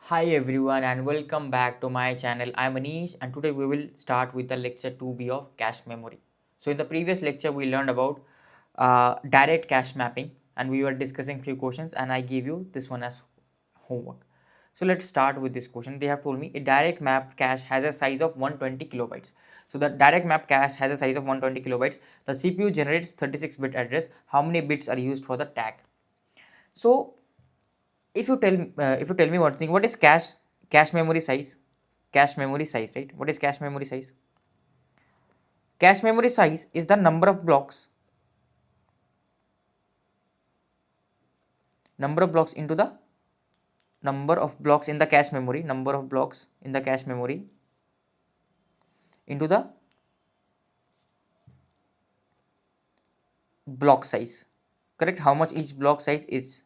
Hi everyone and welcome back to my channel. I am Anish and today we will start with the lecture 2B of cache memory. So in the previous lecture we learned about direct cache mapping and we were discussing few questions and I gave you this one as homework. So let's start with this question. They have told me a direct mapped cache has a size of 120 kilobytes. So the direct map cache has a size of 120 kilobytes. The CPU generates 36-bit address. How many bits are used for the tag? So if you tell me one thing, what is cache memory size? Cache memory size, right? What is cache memory size? Cache memory size is the number of blocks into the number of blocks in the cache memory, number of blocks in the cache memory into the block size. Correct? How much each block size is,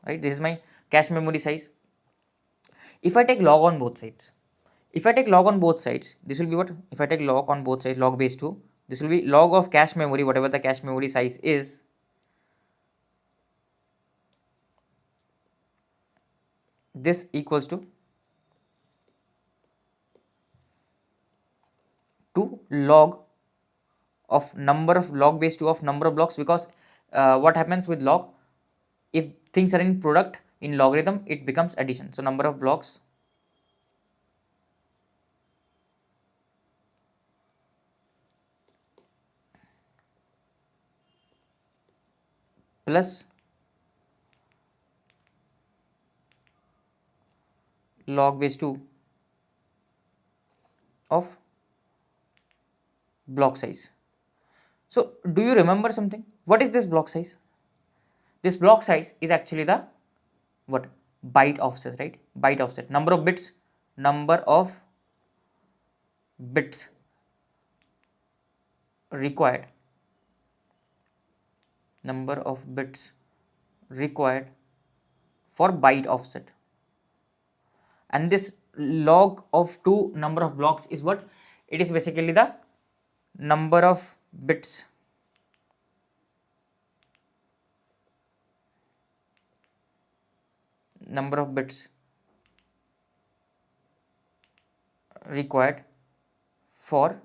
right? This is my cache memory size. If I take log on both sides, this will be what? If I take log on both sides, log base 2, this will be log of cache memory, whatever the cache memory size is. This equals to log of number of log base 2 of number of blocks, because what happens with log, if things are in product in logarithm it becomes addition. So number of blocks plus log base 2 of block size. So do you remember something? What is this block size? This block size is actually the what? Byte offset, right? Byte offset. Number of bits required number of bits required for byte offset. And this log of 2 number of blocks is what? It is basically the number of bits required for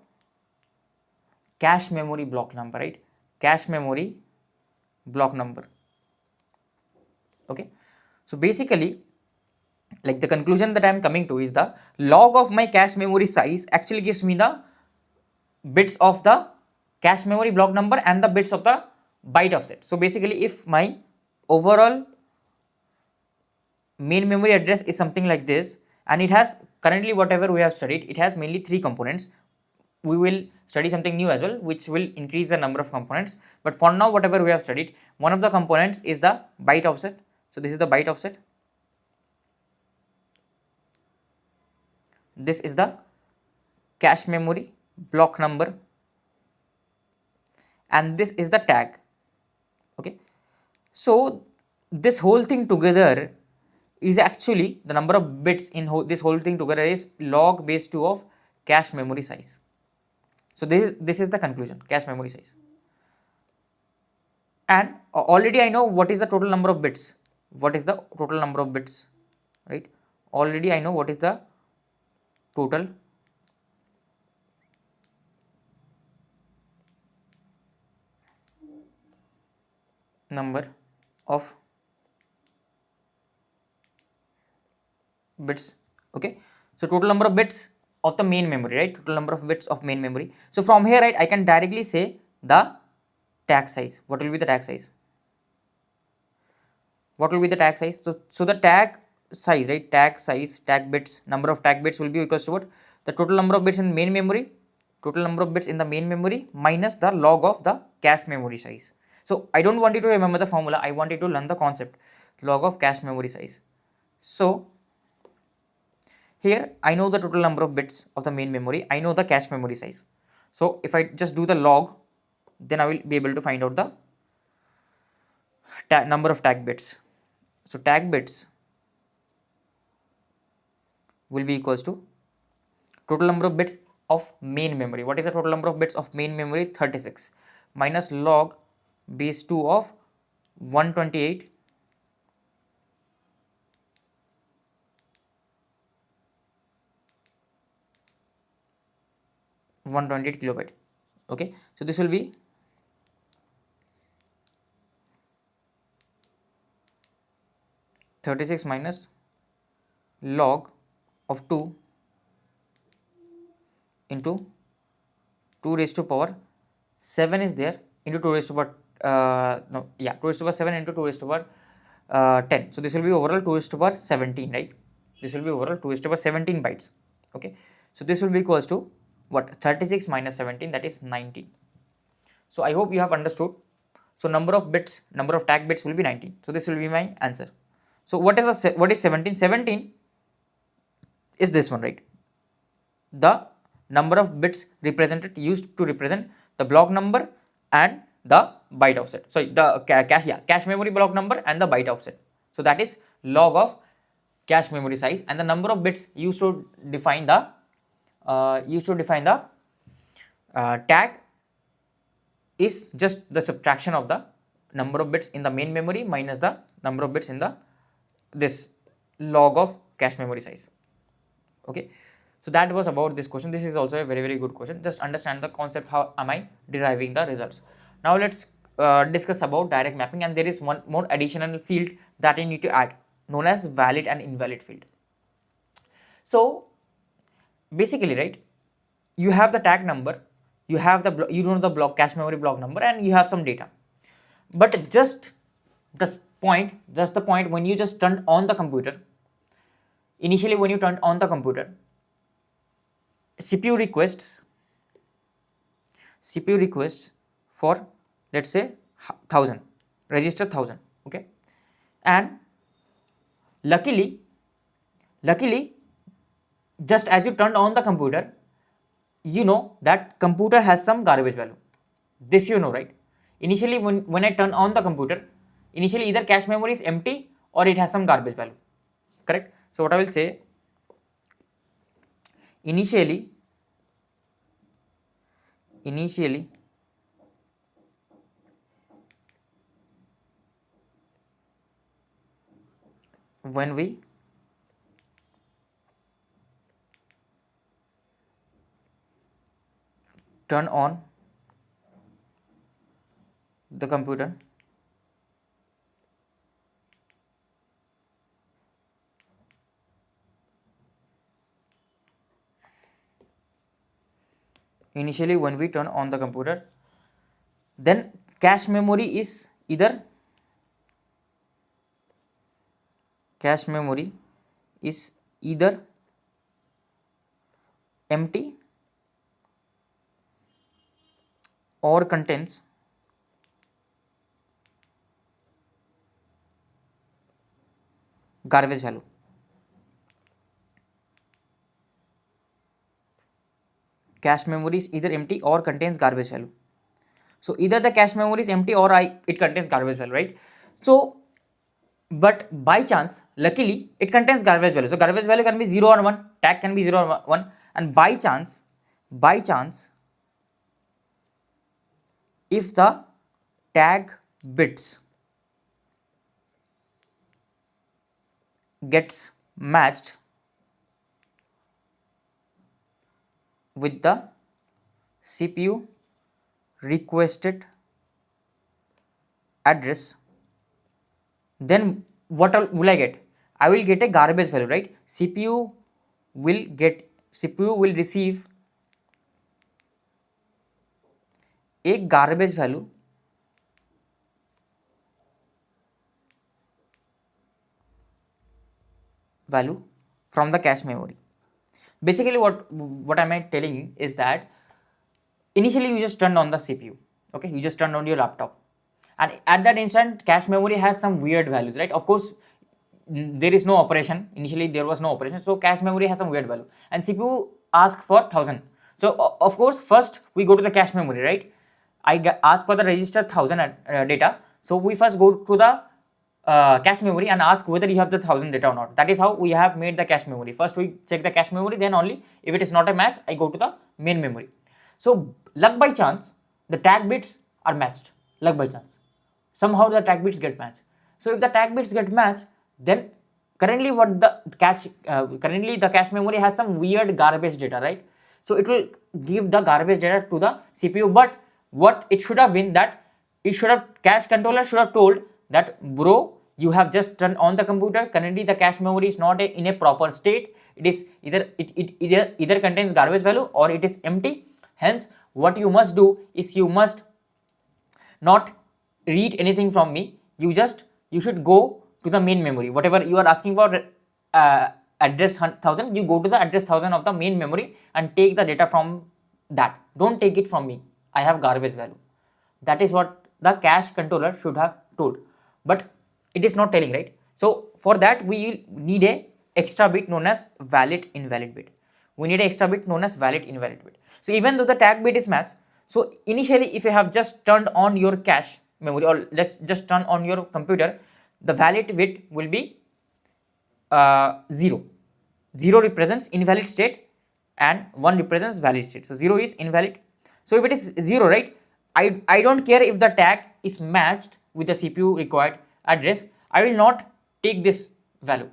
cache memory block number, right? Cache memory block number. Okay, so basically, like, the conclusion that I am coming to is the log of my cache memory size actually gives me the bits of the cache memory block number and the bits of the byte offset. So basically, if my overall main memory address is something like this, and it has currently whatever we have studied, it has mainly 3 components. We will study something new as well which will increase the number of components, but for now whatever we have studied, one of the components is the byte offset. So this is the byte offset, this is the cache memory block number, and this is the tag. Okay, so this whole thing together is actually the number of bits in this whole thing together is log base 2 of cache memory size. So this is the conclusion, cache memory size. And already I know what is the total number of bits. What is the total number of bits, right? Already I know what is the total number of bits. Okay, so total number of bits of the main memory, right? Total number of bits of main memory. So from here, right, I can directly say the tag size. What will be the tag size? What will be the tag size? So the tag size, right? Tag size, tag bits, number of tag bits will be equals to what? The total number of bits in main memory, total number of bits in the main memory minus the log of the cache memory size. So I don't want you to remember the formula, I want you to learn the concept, log of cache memory size. So here I know the total number of bits of the main memory, I know the cache memory size. So if I just do the log, then I will be able to find out the number of tag bits. So tag bits will be equals to total number of bits of main memory. What is the total number of bits of main memory? 36 minus log base 2 of 128 128 kilobyte. Okay, so this will be 36 minus log of 2 into 2 raised to power 7 is there into 2 raised to power 2 raised to power 7 into 2 raised to power 10. So this will be overall 2 raised to power 17, right? This will be overall 2 raised to power 17 bytes. Okay, so this will be equals to what? 36 minus 17, that is 19. So I hope you have understood. So number of bits, number of tag bits will be 19. So this will be my answer. So what is 17? 17 is this one, right? The number of bits represented used to represent the block number and the byte offset. Sorry, the cache memory block number and the byte offset. So that is log of cache memory size, and the number of bits used to define the tag is just the subtraction of the number of bits in the main memory minus the number of bits in the this log of cache memory size. Okay, so that was about this question. This is also a very good question. Just understand the concept, how am I deriving the results. Now let's discuss about direct mapping, and there is one more additional field that you need to add, known as valid and invalid field. So basically, right, you have the tag number, you have the the block cache memory block number, and you have some data. But just the point when you just turned on the computer, initially when you turned on the computer, CPU requests for, let's say, 1000, register 1000. Okay, and luckily just as you turned on the computer, you know that computer has some garbage value. This you know, right? Initially when I turn on the computer, initially either cache memory is empty or it has some garbage value, correct? So what I will say, initially when we turn on the computer, then cache memory is either empty or contains garbage value. Cache memory is either empty or contains garbage value. So either the cache memory is empty or it contains garbage value, right? So but by chance, luckily, it contains garbage value. So garbage value can be 0 or 1, tag can be 0 or 1, and by chance, if the tag bits gets matched with the CPU requested address, then what will I get? I will get a garbage value, right? CPU will receive a garbage value from the cache memory. Basically, what am I telling is that initially you just turned on the CPU, okay, you just turned on your laptop, and at that instant cache memory has some weird values, right? Of course, there is no operation. Initially there was no operation, so cache memory has some weird value, and CPU ask for 1000. So of course, first we go to the cache memory, right? Ask for the register 1000 data. So we first go to the cache memory and ask whether you have the 1000 data or not. That is how we have made the cache memory. First we check the cache memory, then only if it is not a match, I go to the main memory. So luck by chance, the tag bits are matched. Luck by chance, somehow the tag bits get matched. So if the tag bits get matched, then currently the cache memory has some weird garbage data, right? So it will give the garbage data to the CPU. But what it should have been, that it should have, cache controller should have told that, bro, you have just turned on the computer, currently the cache memory is not in a proper state, it is either contains garbage value or it is empty. Hence what you must do is, you must not read anything from me, you should go to the main memory. Whatever you are asking for, address 1000, you go to the address 1000 of the main memory and take the data from that. Don't take it from me, I have garbage value. That is what the cache controller should have told, but it is not telling, right? So for that we need a extra bit known as valid invalid bit. We need an extra bit known as valid invalid bit. So even though the tag bit is matched, so initially if you have just turned on your cache memory, or let's just turn on your computer, the valid bit will be 0. 0 represents invalid state and 1 represents valid state. So 0 is invalid. So if it is 0, right, I don't care if the tag is matched with the CPU required address, I will not take this value.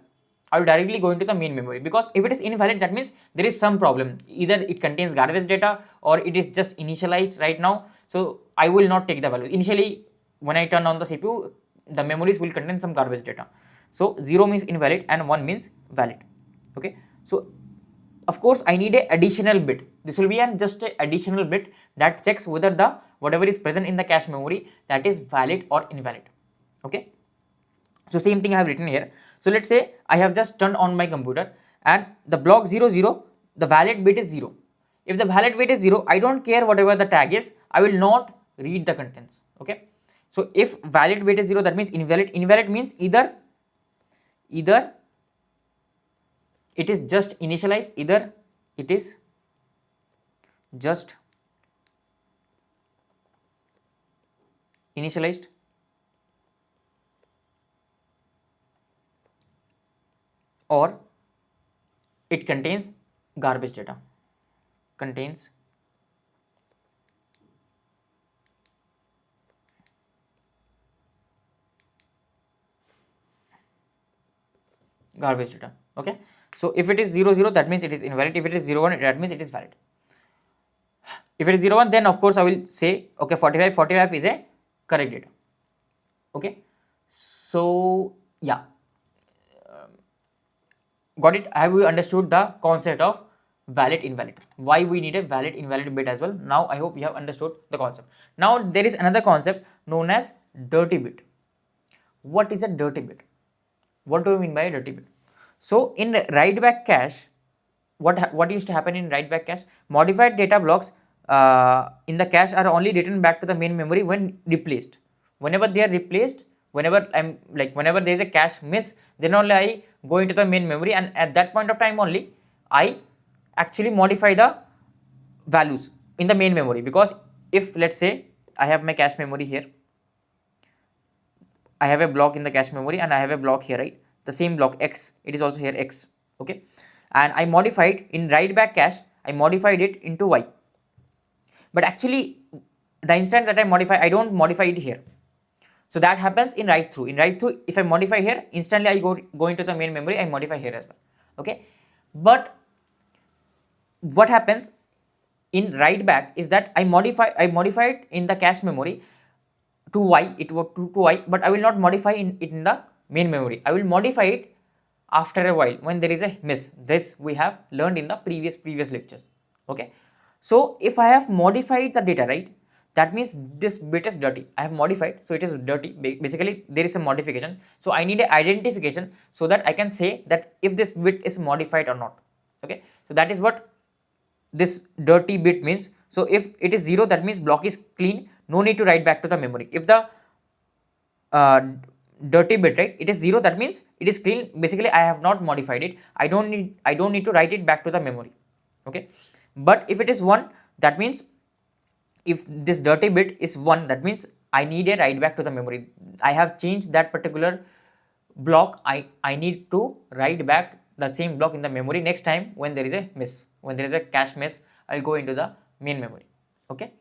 I will directly go into the main memory, because if it is invalid, that means there is some problem. Either it contains garbage data or it is just initialized right now. So I will not take the value. Initially, when I turn on the CPU, the memories will contain some garbage data. So 0 means invalid and 1 means valid. Okay. So of course I need a additional bit. This will be just an additional bit that checks whether the whatever is present in the cache memory, that is valid or invalid. Okay. So same thing I have written here. So let's say I have just turned on my computer and the block 00, the valid bit is 0. If the valid bit is 0, I don't care whatever the tag is, I will not read the contents. Okay. So if valid bit is 0, that means invalid. Invalid means either it is just initialized, either it is just initialized, or it contains garbage data, contains garbage data. Okay. So if it is 00, that means it is invalid. If it is 01, that means it is valid. If it is 01, then of course I will say, okay, 45 is a correct data. Okay. So yeah, got it. Have you understood the concept of valid invalid? Why we need a valid invalid bit as well? Now I hope you have understood the concept. Now there is another concept known as dirty bit. What is a dirty bit? What do we mean by a dirty bit? So in write back cache, what used to happen in write back cache? Modified data blocks in the cache are only written back to the main memory when replaced. Whenever they are replaced, whenever there is a cache miss, then only I go into the main memory, and at that point of time only I actually modify the values in the main memory. Because if let's say I have my cache memory here, I have a block in the cache memory and I have a block here, right? The same block X, it is also here X. Okay. And I modified in write back cache, I modified it into Y. But actually the instant that I modify, I don't modify it here. So that happens in write through. In write through, if I modify here, instantly I go into the main memory, I modify here as well. Okay. But what happens in write back is that I modified in the cache memory to Y, it was to Y, but I will not modify it in the main memory. I will modify it after a while when there is a miss. This we have learned in the previous lectures. Okay. So if I have modified the data, right, that means this bit is dirty. I have modified, so it is dirty. Basically there is a modification. So I need an identification so that I can say that if this bit is modified or not. Okay. So that is what this dirty bit means. So if it is 0, that means block is clean, no need to write back to the memory. If the dirty bit, right, it is 0, that means it is clean. Basically I have not modified it. I don't need to write it back to the memory. Okay. But if it is 1, that means if this dirty bit is 1, that means I need a write back to the memory. I have changed that particular block. I need to write back the same block in the memory next time when there is a miss, when there is a cache miss, I'll go into the main memory. Okay.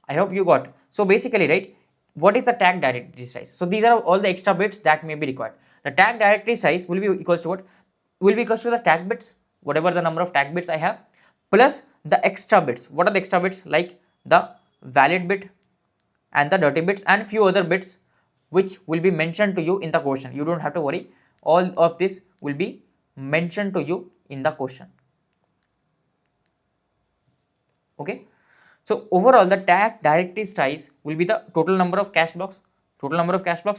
I hope you got. So basically, right, what is the tag directory size? So these are all the extra bits that may be required. The tag directory size will be equals to what? Will be equals to the tag bits, whatever the number of tag bits I have, plus the extra bits. What are the extra bits? Like the valid bit and the dirty bits and few other bits which will be mentioned to you in the question. You don't have to worry, all of this will be mentioned to you in the question. Okay, so overall the tag directory size will be the total number of cache blocks,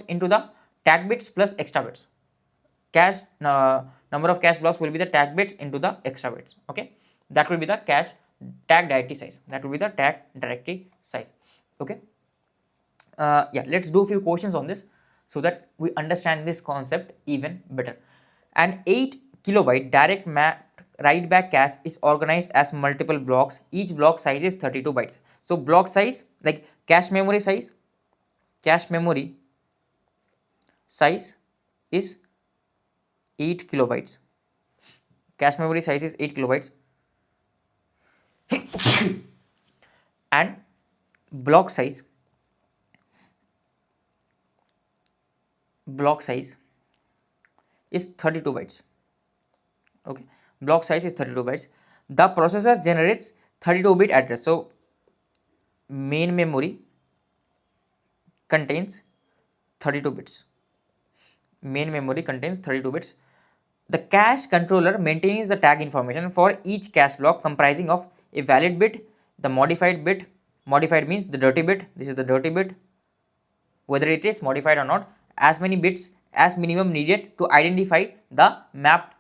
into the tag bits plus extra bits. Cache number of cache blocks will be the tag bits into the extra bits. Okay, that will be the cache tag directory size. Okay, yeah, let's do a few questions on this so that we understand this concept even better. An 8 kilobyte direct mapped write back cache is organized as multiple blocks. Each block size is 32 bytes. So block size, like cache memory size is 8 kilobytes. Cache memory size is 8 kilobytes and block size is 32 bytes. Okay, block size is 32 bytes. The processor generates 32-bit address. So main memory contains 32 bits. The cache controller maintains the tag information for each cache block comprising of a valid bit, the modified bit. Modified means the dirty bit. This is the dirty bit, whether it is modified or not, as many bits as minimum needed to identify the mapped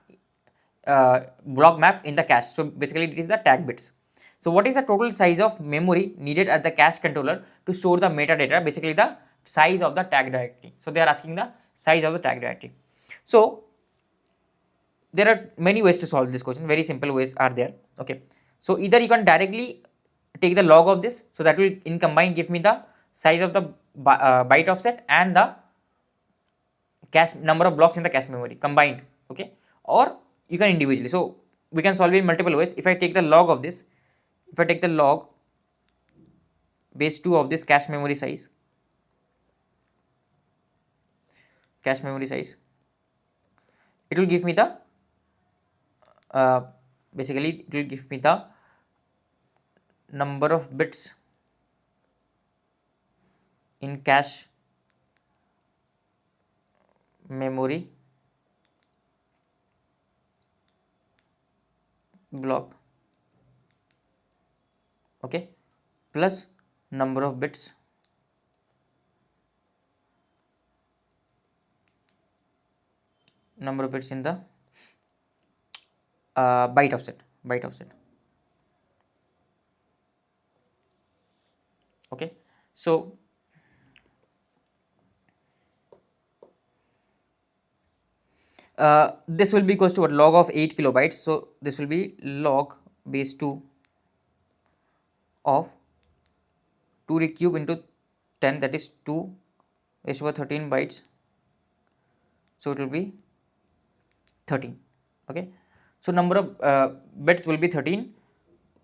block map in the cache. So basically it is the tag bits. So what is the total size of memory needed at the cache controller to store the metadata? Basically the size of the tag directory. So they are asking the size of the tag directory. So there are many ways to solve this question. Very simple ways are there. Okay, so either you can directly take the log of this, so that will in combine give me the size of the byte offset and the cache number of blocks in the cache memory combined. Okay, or you can individually. So we can solve it in multiple ways. If I take the log of this, if I take the log base 2 of this cache memory size, it will give me the basically it will give me the number of bits in cache memory block. Okay, plus number of bits in the byte offset. Okay, so this will be equals to what? Log of 8 kilobytes. So this will be log base 2 of 2 to the cube into 10, that is 2 raised to 13 bytes. So it will be 13. Okay, so number of bits will be 13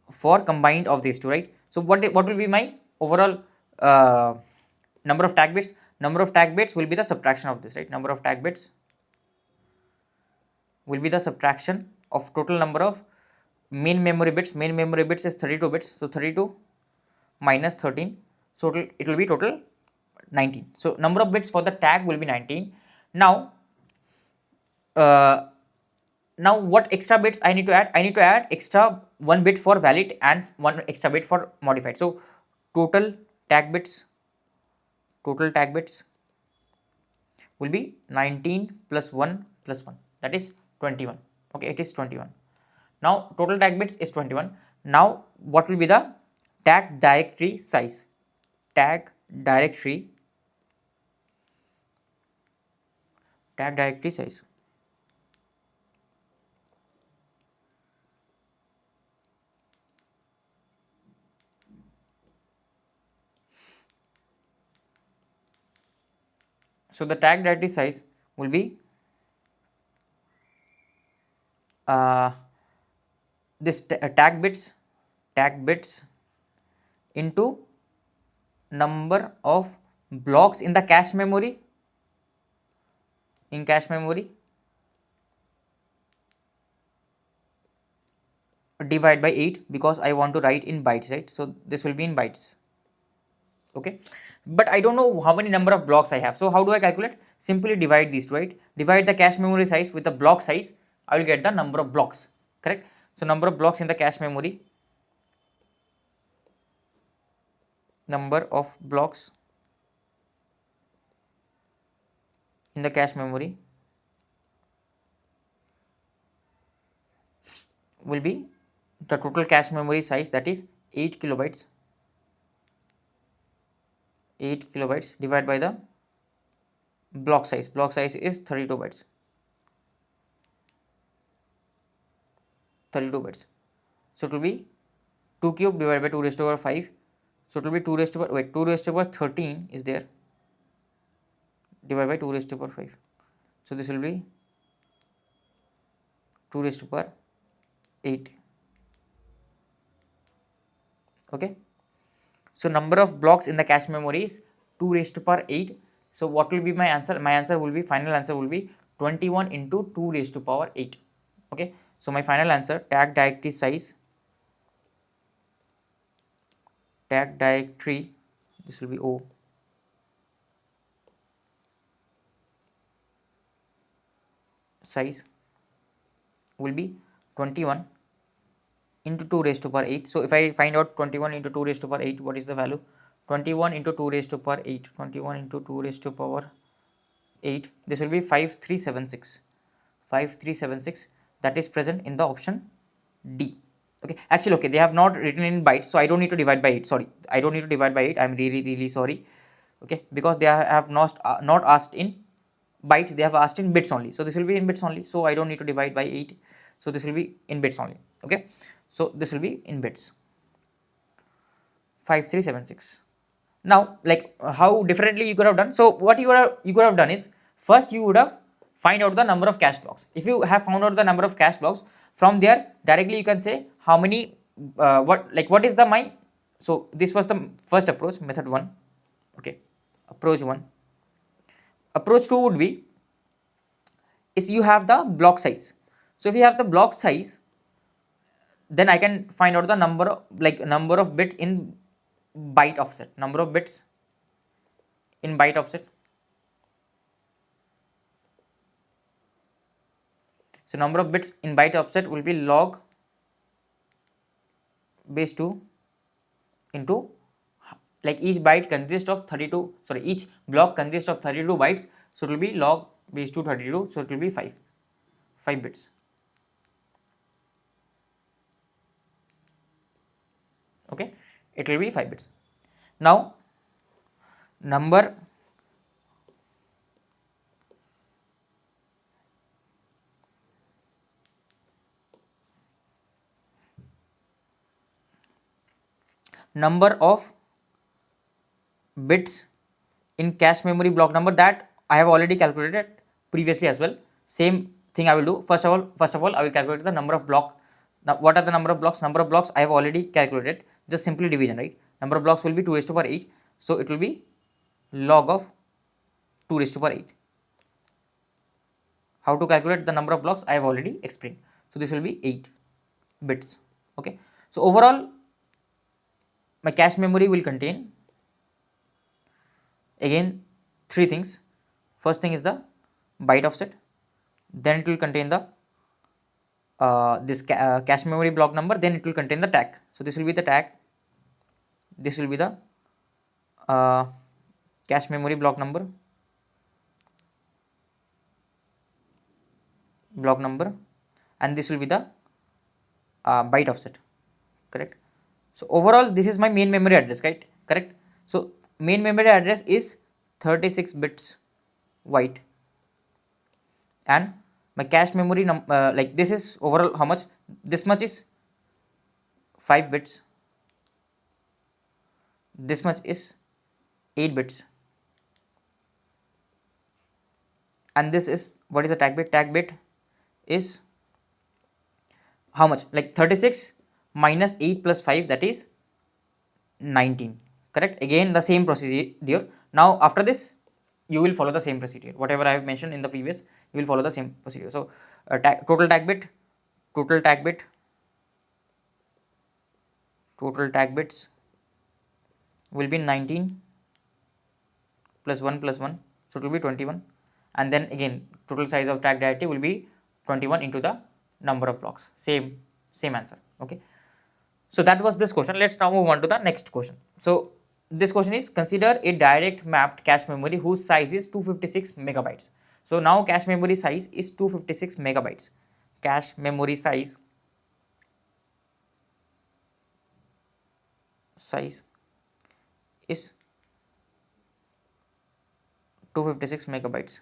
for combined of these two, right? So what will be my overall number of tag bits? Number of tag bits will be the subtraction of this, right? Number of tag bits will be the subtraction of total number of main memory bits. Main memory bits is 32 bits. So 32 minus 13. So it will be total 19. So number of bits for the tag will be 19. Now, now what extra bits I need to add? I need to add extra 1 bit for valid and 1 extra bit for modified. So total tag bits will be 19 plus 1 plus 1, that is 21. Okay, it is 21. Now total tag bits is 21. Now what will be the tag directory size? So the tag directory size will be this tag bits into number of blocks in the cache memory, divide by 8 because I want to write in bytes, right? So this will be in bytes. Okay, but I don't know how many number of blocks I have. So how do I calculate? Simply divide these two, right? Divide the cache memory size with the block size. I will get the number of blocks, correct? So number of blocks in the cache memory, number of blocks in the cache memory will be the total cache memory size, that is 8 kilobytes. 8 kilobytes divided by the block size. Block size is 32 bytes. 32 bytes. So it will be 2 cube divided by 2 raised to power 5. So it will be 2 raised to power, wait, 2 raised to power 13 is there, divided by 2 raised to power 5. So this will be 2 raised to power 8. Okay. So number of blocks in the cache memory is 2 raised to power 8. So what will be my answer? My answer will be, final answer will be 21 into 2 raised to power 8. Okay. So my final answer, tag directory size, tag directory, this will be O, size will be 21 into 2 raised to power 8. So if I find out 21 into 2 raised to power 8, what is the value? 21 into 2 raised to power 8, 21 into 2 raised to power 8, this will be 5376. 5376, that is present in the option D. Okay, actually, okay, they have not written in bytes, so I don't need to divide by 8. Sorry, I don't need to divide by 8. I'm really sorry. Okay, because they have not asked in bytes, they have asked in bits only. So this will be in bits only. So I don't need to divide by 8. So this will be in bits only. Okay, so this will be in bits. 5376. Now, like how differently you could have done. So what you could have done is, first you would have find out the number of cache blocks. If you have found out the number of cache blocks, from there directly you can say how many what is the my. So this was the first approach, method 1. Okay, approach 1. Approach 2 would be, is you have the block size. So if you have the block size, then I can find out the number of bits in byte offset, number of bits in byte offset. So number of bits in byte offset will be log base 2 into, like each byte consists of 32, sorry, each block consists of 32 bytes, so it will be log base 2 32, so it will be 5 bits. Okay, it will be 5 bits. Now number of bits in cache memory block number, that I have already calculated previously as well. Same thing I will do. First of all I will calculate the number of block. Now what are the number of blocks? Number of blocks I have already calculated, just simply division, right? Number of blocks will be 2 raised to power 8, so it will be log of 2 raised to power 8. How to calculate the number of blocks I have already explained. So this will be 8 bits. Okay, so overall my cache memory will contain again 3 things. First thing is the byte offset, then it will contain the cache memory block number, then it will contain the tag. So this will be the tag, this will be the cache memory block number, and this will be the byte offset, correct? So overall this is my main memory address, right? Correct. So main memory address is 36 bits wide, and my cache memory like this is overall how much? This much is 5 bits, this much is 8 bits, and this is, what is the tag bit? Tag bit is how much? Like 36 minus 8 plus 5, that is 19, correct? Again the same procedure. Now after this you will follow the same procedure, whatever I have mentioned in the previous, you will follow the same procedure. So total tag bit total tag bits will be 19 plus 1 plus 1, so it will be 21, and then again total size of tag directive will be 21 into the number of blocks, same answer. Okay, so that was this question. Let's now move on to the next question. So this question is, consider a direct mapped cache memory whose size is 256 megabytes. So now cache memory size is 256 megabytes. Cache memory size is 256 megabytes.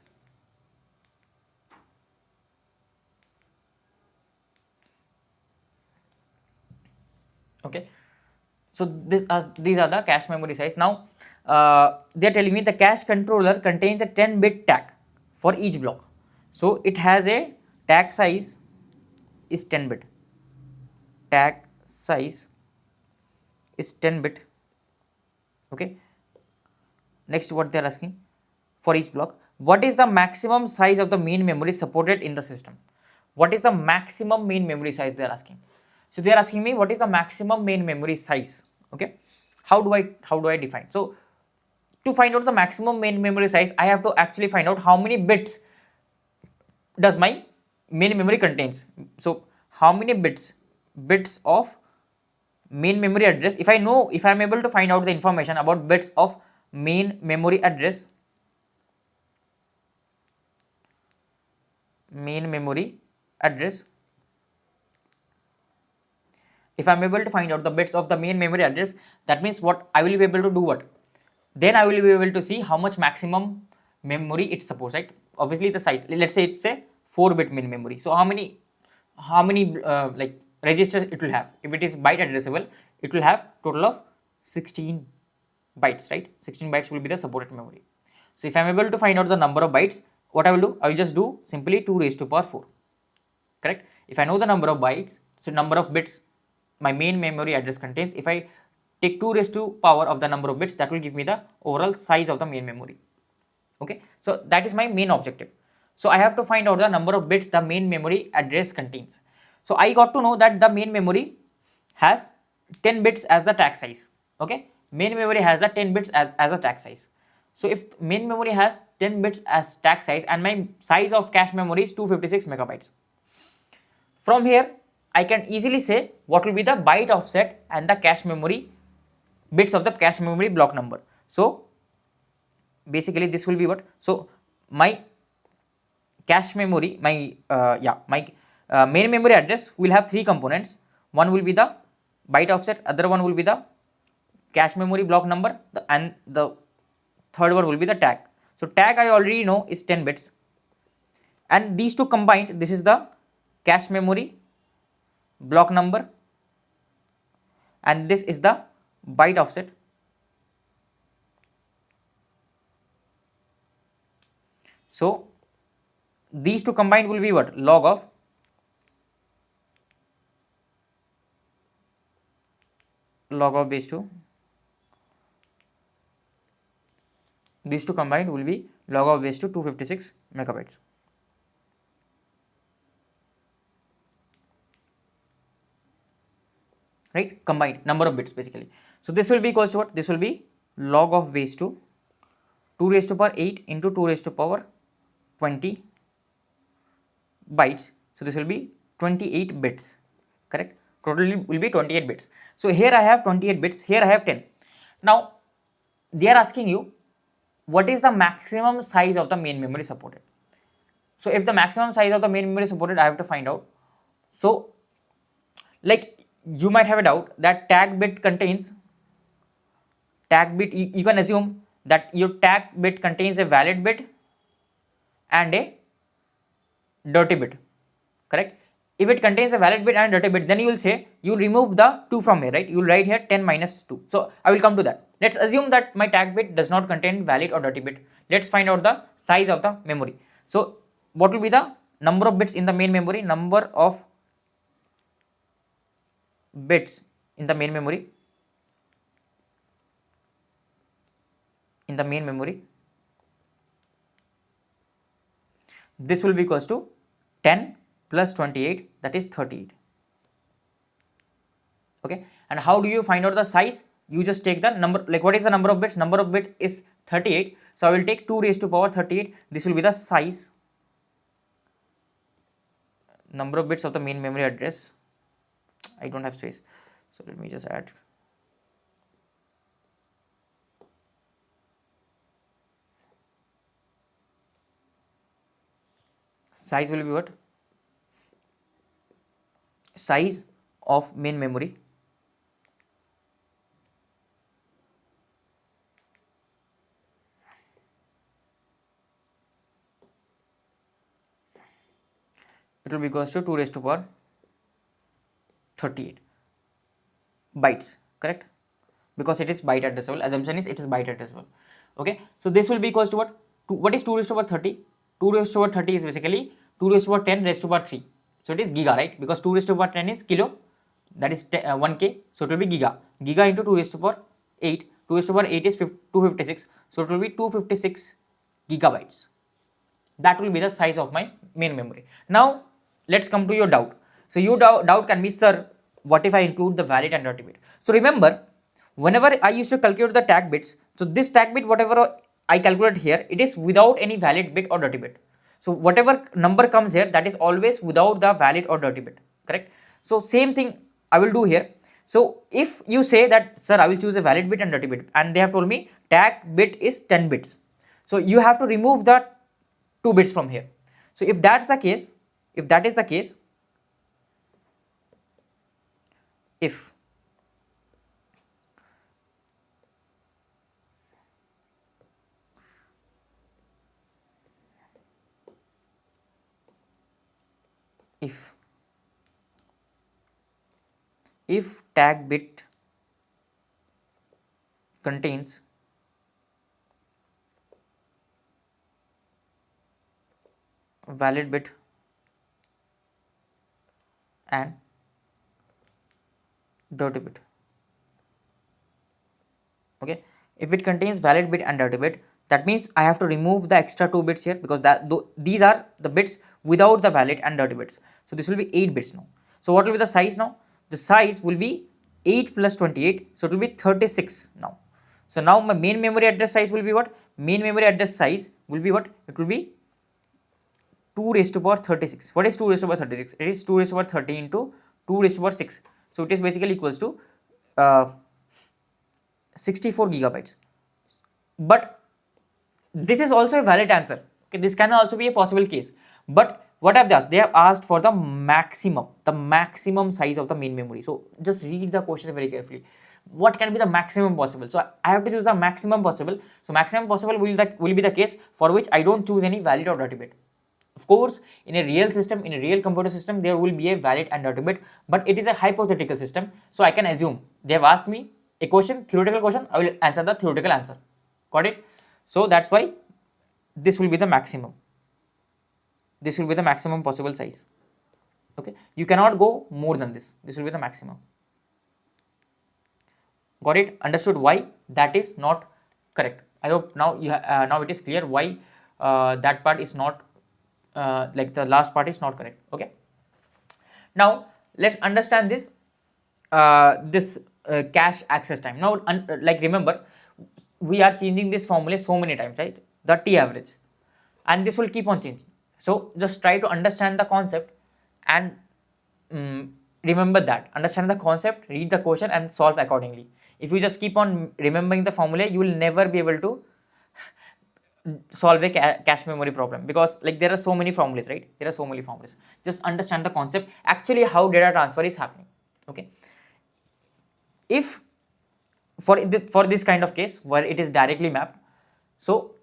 Okay, so these are the cache memory size. Now they are telling me the cache controller contains a 10-bit tag for each block. So it has a tag size is 10-bit. Tag size is 10-bit. Okay, next what they are asking, for each block, what is the maximum size of the main memory supported in the system? What is the maximum main memory size they are asking? So they are asking me what is the maximum main memory size. Okay, how do I define? So to find out the maximum main memory size, I have to actually find out how many bits does my main memory contains. So how many bits of main memory address, if I know, if I am able to find out the information about bits of main memory address, if I am able to find out the bits of the main memory address, that means what I will be able to do, what then I will be able to see how much maximum memory it supports, right? Obviously the size, let's say it's a 4-bit main memory, so how many like registers it will have. If it is byte addressable, it will have total of 16 bytes, right? 16 bytes will be the supported memory. So if I am able to find out the number of bytes, what I will do, I will just do simply 2 raised to power 4, correct? If I know the number of bytes, so number of bits my main memory address contains, if I take 2 raised to power of the number of bits, that will give me the overall size of the main memory. Okay, so that is my main objective. So I have to find out the number of bits the main memory address contains. So I got to know that the main memory has 10 bits as the tag size. Okay, main memory has the 10 bits as a tag size. So if main memory has 10 bits as tag size and my size of cache memory is 256 megabytes, from here I can easily say what will be the byte offset and the cache memory bits of the cache memory block number. So basically this will be what, so my cache memory, my main memory address will have 3 components. One will be the byte offset, other one will be the cache memory block number, and the third one will be the tag. So tag I already know is 10 bits, and these two combined, this is the cache memory block number and this is the byte offset. So these two combined will be what, log of base 2. These two combined will be log of base 2 256 megabytes. Right, combined number of bits basically. So this will be equals to what, this will be log of base 2 2 raised to power 8 into 2 raised to power 20 bytes. So this will be 28 bits, correct? Totally will be 28 bits. So here I have 28 bits, here I have 10. Now they are asking you what is the maximum size of the main memory supported. So if the maximum size of the main memory supported, I have to find out. So like you might have a doubt that tag bit contains tag bit, you can assume that your tag bit contains a valid bit and a dirty bit, correct? If it contains a valid bit and a dirty bit, then you will say, you will remove the 2 from here, right? You will write here 10 minus 2. So I will come to that. Let's assume that my tag bit does not contain valid or dirty bit. Let's find out the size of the memory. So what will be the number of bits in the main memory? Number of bits in the main memory, this will be equals to 10 plus 28, that is 38. Okay, and how do you find out the size? You just take the number, like what is the number of bits? Number of bit is 38, so I will take 2 raised to power 38. This will be the size, number of bits of the main memory address. I don't have space, so let me just add. Size will be what? Size of main memory it will be equals to 2 raised to power 38 bytes, correct? Because it is byte addressable. Assumption is it is byte addressable. Okay, so this will be equals to what? What is 2 raised to power 30? 2 raised to power 30 is basically 2 raised to power 10 raised to power 3. So it is giga, right? Because 2 raised to power 10 is kilo, that is 1k. So it will be giga. Giga into 2 raised to power 8. 2 raised to power 8 is 256. So it will be 256 gigabytes. That will be the size of my main memory. Now let's come to your doubt. So your doubt can be, sir, what if I include the valid and dirty bit? So remember, whenever I used to calculate the tag bits, so this tag bit, whatever I calculate here, it is without any valid bit or dirty bit. So whatever number comes here, that is always without the valid or dirty bit, correct? So same thing I will do here. So if you say that, sir, I will choose a valid bit and dirty bit, and they have told me tag bit is 10 bits. So you have to remove the 2 bits from here. So if that's the case, if that is the case, if tag bit contains valid bit and dirty bit, okay, if it contains valid bit and dirty bit, that means I have to remove the extra 2 bits here, because these are the bits without the valid and dirty bits. So this will be 8 bits now. So what will be the size now? The size will be 8 plus 28, so it will be 36 now. So now my main memory address size will be what? Main memory address size will be what? It will be 2 raised to power 36. What is 2 raised to power 36? It is 2 raised to power 30 into 2 raised to power 6. So it is basically equals to 64 gigabytes. But this is also a valid answer. Okay, this can also be a possible case. But what have they asked? They have asked for the maximum size of the main memory. So just read the question very carefully. What can be the maximum possible? So I have to choose the maximum possible. So maximum possible will be the case for which I don't choose any valid or dirty bit. Of course, in a real system, in a real computer system, there will be a valid and dirty bit, but it is a hypothetical system. So I can assume they have asked me a question, theoretical question, I will answer the theoretical answer. Got it? So that's why this will be the maximum. This will be the maximum possible size. Okay, you cannot go more than this. This will be the maximum. Got it? Understood why that is not correct? I hope now now it is clear why that part is not like the last part is not correct. Okay. Now let's understand this cache access time. Now like remember, we are changing this formula so many times, right? The T average, and this will keep on changing. So just try to understand the concept and remember that. Understand the concept, read the question and solve accordingly. If you just keep on remembering the formula, you will never be able to solve a cache memory problem, because like there are so many formulas, right? There are so many formulas. Just understand the concept, actually how data transfer is happening. Okay, if for this kind of case where it is directly mapped, so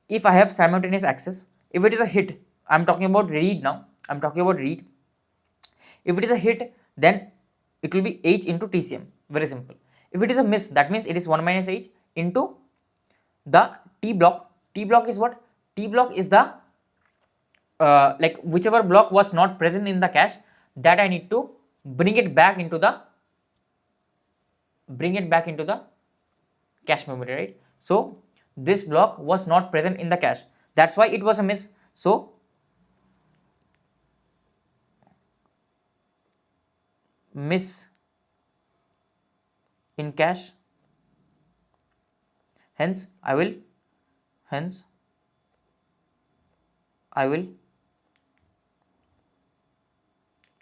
if I have simultaneous access, if it is a hit, I'm talking about read now, I'm talking about read. If it is a hit, then it will be h into TCM, very simple. If it is a miss, that means it is 1 minus h into the T block. T block is what? T block is the like whichever block was not present in the cache, that I need to bring it back into the cache memory, right? So this block was not present in the cache, that's why it was a miss. So miss in cache. Hence I will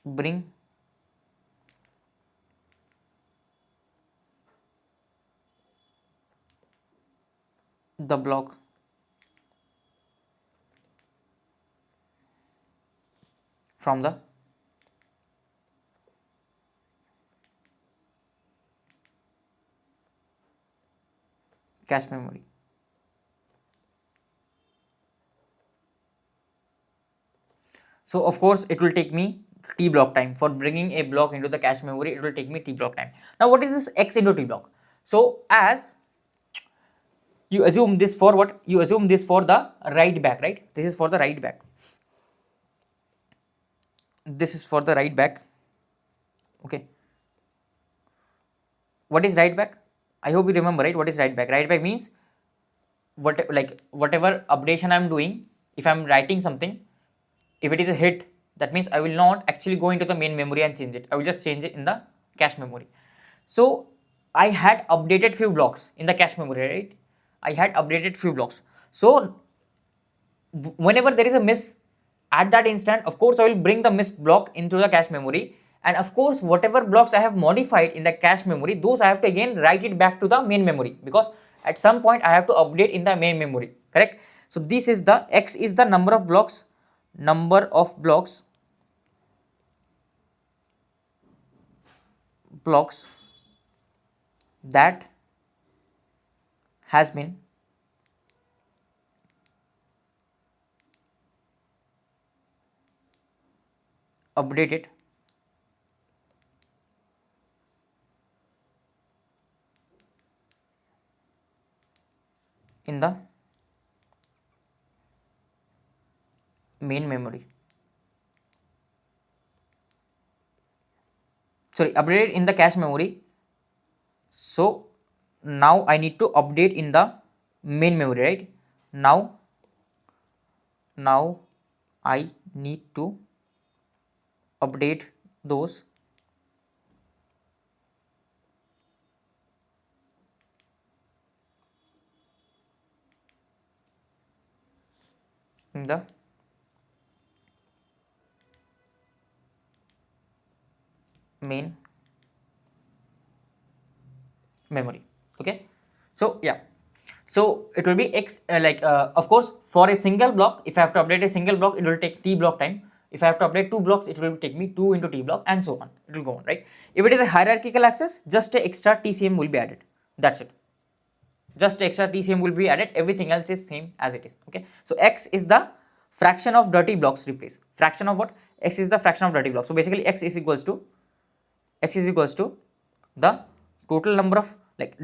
bring the block from the cache memory. So of course it will take me t block time for bringing a block into the cache memory. It will take me t block time. Now what is this x into t block? So as you assume this for what? You assume this for the write back, right? This is for the write back. This is for the write back. Okay. What is write back? I hope you remember, right? What is write back? Write back means whatever updation I'm doing, if I'm writing something, if it is a hit, that means I will not actually go into the main memory and change it. I will just change it in the cache memory. So I had updated few blocks in the cache memory, right? I had updated few blocks. So whenever there is a miss, at that instant, of course, I will bring the missed block into the cache memory. And of course, whatever blocks I have modified in the cache memory, those I have to again write it back to the main memory, because at some point I have to update in the main memory, correct? So this is the x is the number of blocks that has been updated in the main memory. Sorry, updated in the cache memory. So now I need to update in the main memory, right? Now I need to update those in the main memory. Okay, so yeah, so it will be x of course for a single block, if I have to update a single block, it will take t block time. If I have to update two blocks, it will take me 2 into t block, and so on. It will go on, right? If it is a hierarchical access, just a extra tcm will be added. That's it. Just extra tcm will be added. Everything else is same as it is. Okay, so x is the fraction of dirty blocks replace. Fraction of what? X is the fraction of dirty blocks. So basically x is equals to the total number of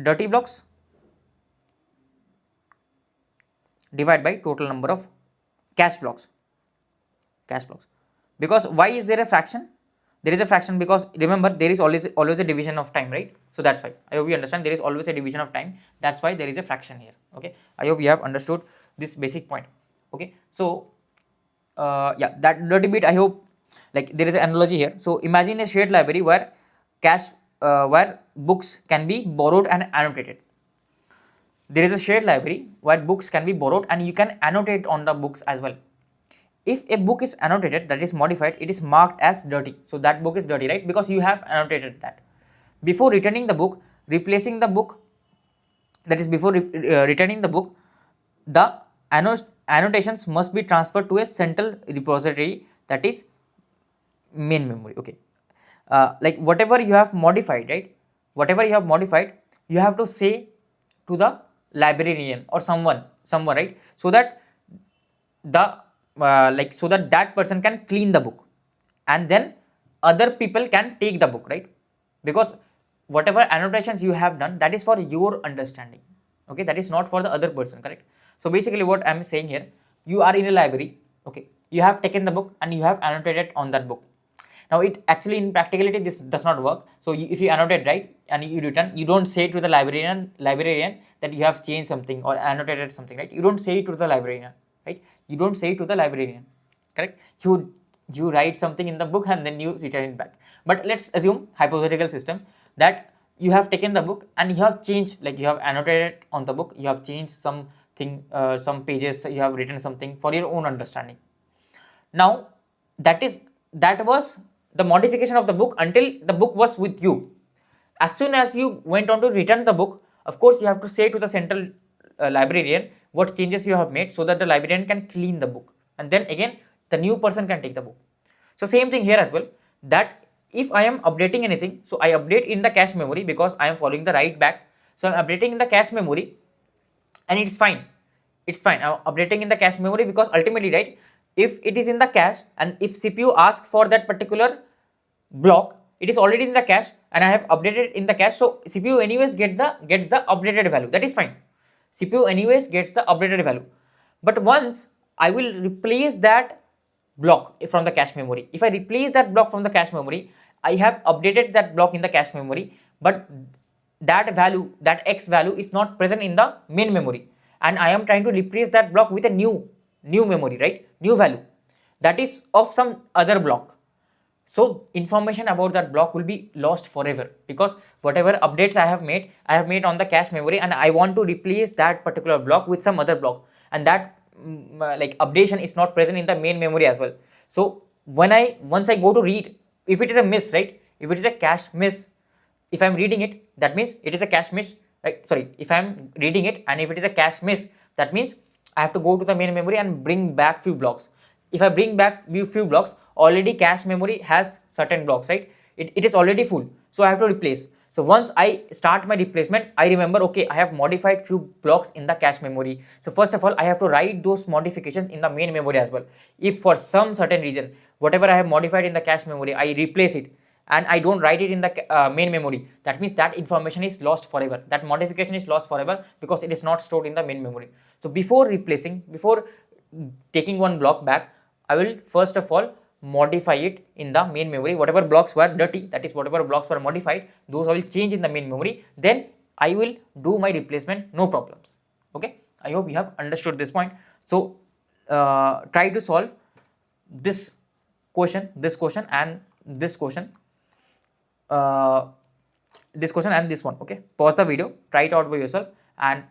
dirty blocks divided by total number of cache blocks. Because why is there a fraction? There is a fraction because remember there is always a division of time, right? So that's why. I hope you understand there is always a division of time. That's why there is a fraction here. Okay, I hope you have understood this basic point. Okay, so yeah, that dirty bit, I hope there is an analogy here. So imagine a shared library where where books can be borrowed and annotated. There is a shared library where books can be borrowed and you can annotate on the books as well. If a book is annotated, that is modified, it is marked as dirty. So that book is dirty, right? Because you have annotated that. Before returning the book, replacing the book, that is before returning the book, the annotations must be transferred to a central repository, that is main memory. Okay, whatever you have modified, right? Whatever you have modified, you have to say to the librarian or someone, right? So that the so that that person can clean the book, and then other people can take the book, right? Because whatever annotations you have done, that is for your understanding. Okay, that is not for the other person, correct? So basically what I am saying here, you are in a library. Okay, you have taken the book and you have annotated on that book. Now it actually in practicality this does not work. So if you annotate, right, and you return, you don't say to the librarian that you have changed something or annotated something, right? You don't say it to the librarian, right? You don't say it to the librarian, correct? You write something in the book and then you return it back. But let's assume hypothetical system that you have taken the book and you have changed, like you have annotated on the book, you have changed something, some pages, you have written something for your own understanding. Now that was the modification of the book until the book was with you. As soon as you went on to return the book, of course you have to say to the central librarian what changes you have made, so that the librarian can clean the book, and then again the new person can take the book. So same thing here as well, that if I am updating anything, so I update in the cache memory because I am following the write back. So I'm updating in the cache memory and it's fine. It's fine. I'm updating in the cache memory because ultimately, right, if it is in the cache and if CPU asks for that particular block, it is already in the cache and I have updated in the cache, so CPU anyways gets the updated value. That is fine. CPU anyways gets the updated value. But once I will replace that block from the cache memory, if I replace that block from the cache memory, I have updated that block in the cache memory, but that value, that X value is not present in the main memory, and I am trying to replace that block with a new memory, right, new value that is of some other block. So information about that block will be lost forever, because whatever updates I have made on the cache memory, and I want to replace that particular block with some other block, and that like updation is not present in the main memory as well. So once I go to read, if it is a miss, right, if it is a cache miss, if I'm reading it, that means it is a cache miss, right? Sorry, if I'm reading it and if it is a cache miss, that means I have to go to the main memory and bring back few blocks. If I bring back few blocks, already cache memory has certain blocks, right? It is already full, so I have to replace. So once I start my replacement, I remember, okay, I have modified few blocks in the cache memory. So first of all, I have to write those modifications in the main memory as well. If for some certain reason, whatever I have modified in the cache memory, I replace it and I don't write it in the main memory, that means that information is lost forever. That modification is lost forever because it is not stored in the main memory. So before taking one block back, I will first of all modify it in the main memory. Whatever blocks were dirty, that is whatever blocks were modified, those I will change in the main memory. Then I will do my replacement, no problems. Okay, I hope you have understood this point. So try to solve this question, and this question, uh, this question and this one. Okay, pause the video, try it out by yourself, and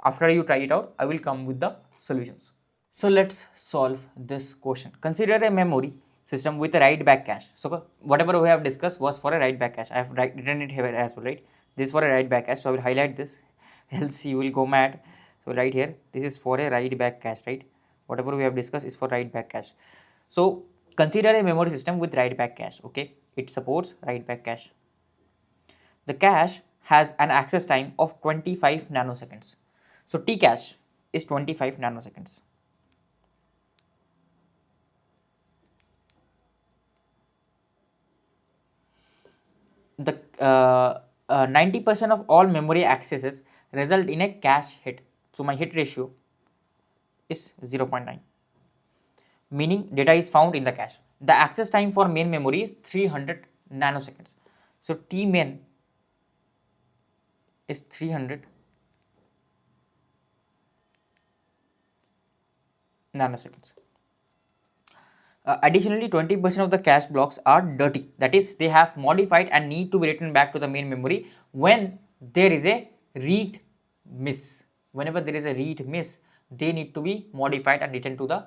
after you try it out, I will come with the solutions. So let's solve this question. Consider a memory system with a write back cache. So whatever we have discussed was for a write back cache. I have written it here as well, right? This is for a write back cache, so I will highlight this, else you will go mad. So right here, this is for a write back cache, right? Whatever we have discussed is for write back cache. So consider a memory system with write back cache. Okay, it supports write back cache. The cache has an access time of 25 nanoseconds. So T cache is 25 nanoseconds. The 90% of all memory accesses result in a cache hit. So my hit ratio is 0.9, meaning data is found in the cache. The access time for main memory is 300 nanoseconds. So T main is 300 nanoseconds. Additionally, 20% of the cache blocks are dirty, that is, they have modified and need to be written back to the main memory when there is a read miss. Whenever there is a read miss, they need to be modified and written to the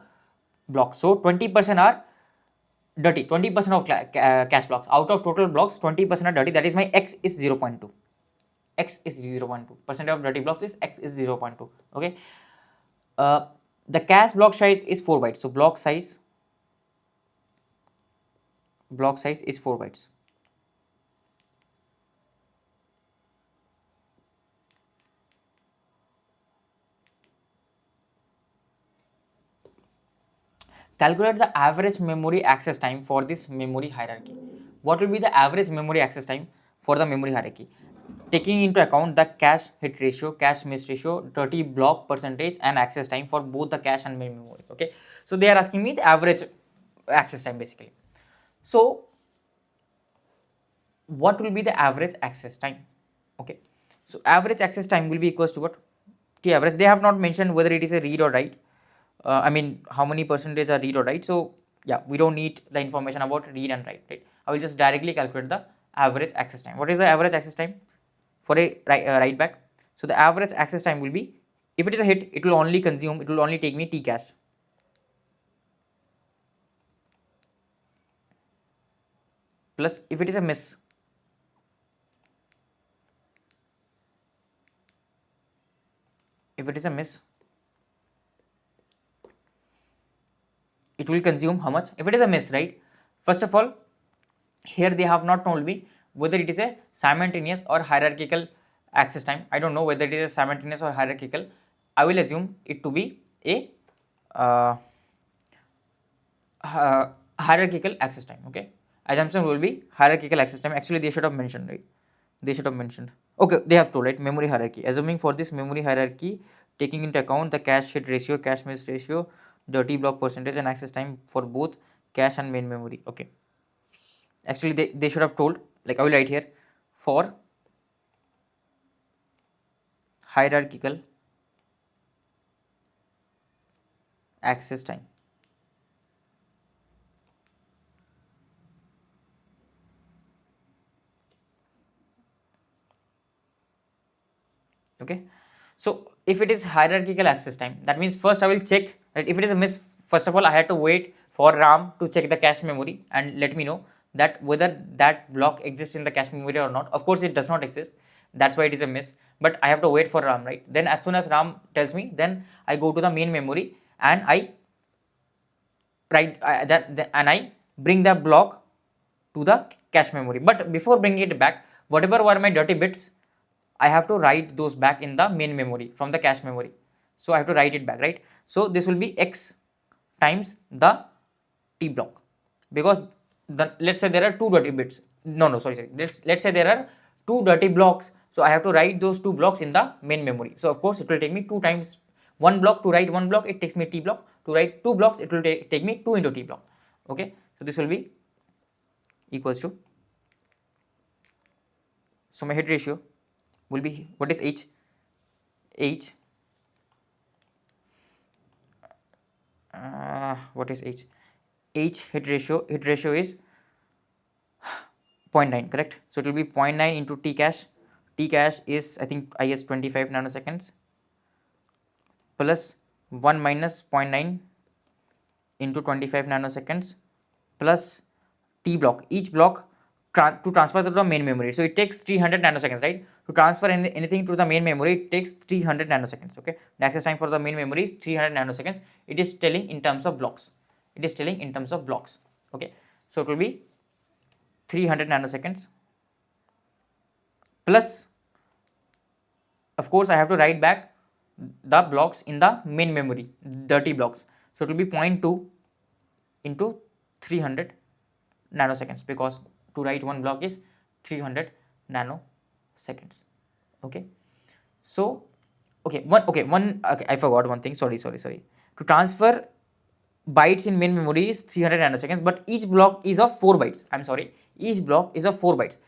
block. So 20% are dirty, 20% of cache blocks. Out of total blocks, 20% are dirty, that is my X is 0.2. X is 0.2. Percent of dirty blocks is X is 0.2. Okay. The cache block size is 4 bytes. So block size is 4 bytes. Calculate the average memory access time for this memory hierarchy. What will be the average memory access time for the memory hierarchy, taking into account the cache hit ratio, cache miss ratio, dirty block percentage, and access time for both the cache and main memory. Okay, so they are asking me the average access time basically. So what will be the average access time? Okay, so average access time will be equals to what? T average. They have not mentioned whether it is a read or write. I mean, how many percentage are read or write. So yeah, we don't need the information about read and write, right? I will just directly calculate the average access time. What is the average access time? for a write back. So the average access time will be, if it is a hit, it will only take me T cache. Plus if it is a miss, it will consume how much? If it is a miss, right? First of all, here they have not told me whether it is a simultaneous or hierarchical access time. I don't know whether it is a simultaneous or hierarchical. I will assume it to be a uh, hierarchical access time. Okay, assumption will be hierarchical access time. Actually they should have mentioned, right? They should have mentioned. Okay, they have told, right? Memory hierarchy. Assuming for this memory hierarchy, taking into account the cache hit ratio, cache miss ratio, dirty block percentage, and access time for both cache and main memory. Okay, actually they should have told, like I will write here, for hierarchical access time. Okay, so if it is hierarchical access time, that means first I will check that if it is a miss, first of all I had to wait for RAM to check the cache memory and let me know that whether that block exists in the cache memory or not. Of course it does not exist, that's why it is a miss, but I have to wait for RAM, right? Then as soon as RAM tells me, then I go to the main memory and I write and I bring the block to the cache memory. But before bringing it back, whatever were my dirty bits, I have to write those back in the main memory from the cache memory. So I have to write it back, right? So this will be x times the T block, because let's say there are two dirty bits. No, sorry. Let's say there are two dirty blocks. So I have to write those two blocks in the main memory. So of course it will take me two times one block. To write one block, it takes me T block. To write two blocks, it will take me 2 into T block. Okay, so this will be equals to, so my hit ratio will be, what is H? What is H? Hit ratio is 0.9, correct? So it will be 0.9 into T cache. T cache is, I think, 25 nanoseconds, plus 1 minus 0.9 into 25 nanoseconds, plus T block. Each block to transfer to the main memory, so it takes 300 nanoseconds, right? To transfer anything to the main memory, it takes 300 nanoseconds. Okay, the access time for the main memory is 300 nanoseconds. It is telling in terms of blocks. Okay, so it will be 300 nanoseconds, plus of course I have to write back the blocks in the main memory, dirty blocks. So it will be 0.2 into 300 nanoseconds, because to write one block is 300 nanoseconds. Okay, so okay, I forgot one thing. Sorry. To transfer bytes in main memory is 300 nanoseconds, but each block is of 4 bytes. I'm sorry, each block is of 4 bytes.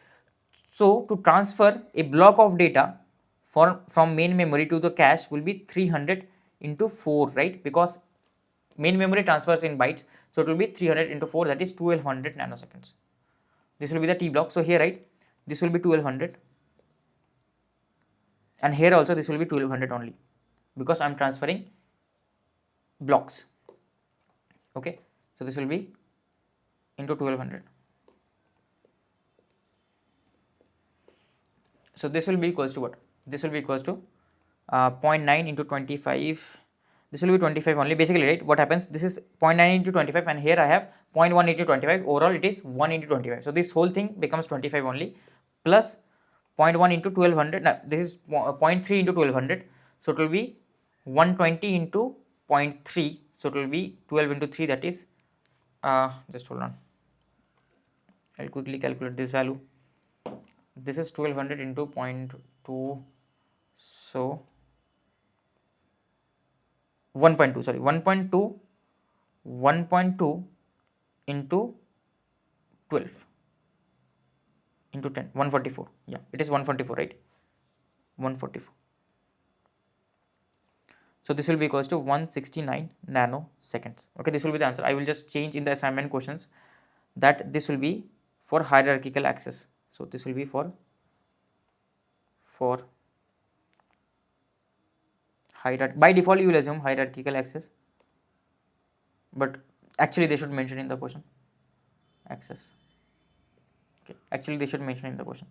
So to transfer a block of data from main memory to the cache will be 300 into 4, right? Because main memory transfers in bytes, so it will be 300 into 4, that is 1200 nanoseconds. This will be the T block. So here, right, this will be 1200, and here also this will be 1200 only, because I'm transferring blocks. Okay, so this will be into 1200. So this will be equals to what? This will be equals to 0.9 into 25. This will be 25 only, basically, right? What happens? This is 0.9 into 25, and here I have 0.1 into 25. Overall it is 1 into 25. So this whole thing becomes 25 only, plus 0.1 into 1200. Now this is 0.3 into 1200. So it will be 120 into 0.3. So it will be 12 into 3. That is, just hold on. I'll quickly calculate this value. This is 1200 into 0.2. So 1.2, sorry, 1.2 into 12 into 10, 144. Yeah, it is 144, right? 144. So this will be equals to 169 nanoseconds. Okay, this will be the answer. I will just change in the assignment questions that this will be for hierarchical access. So this will be for for hierarchy. By default you will assume hierarchical access, but actually they should mention in the question access. Okay, actually they should mention in the question.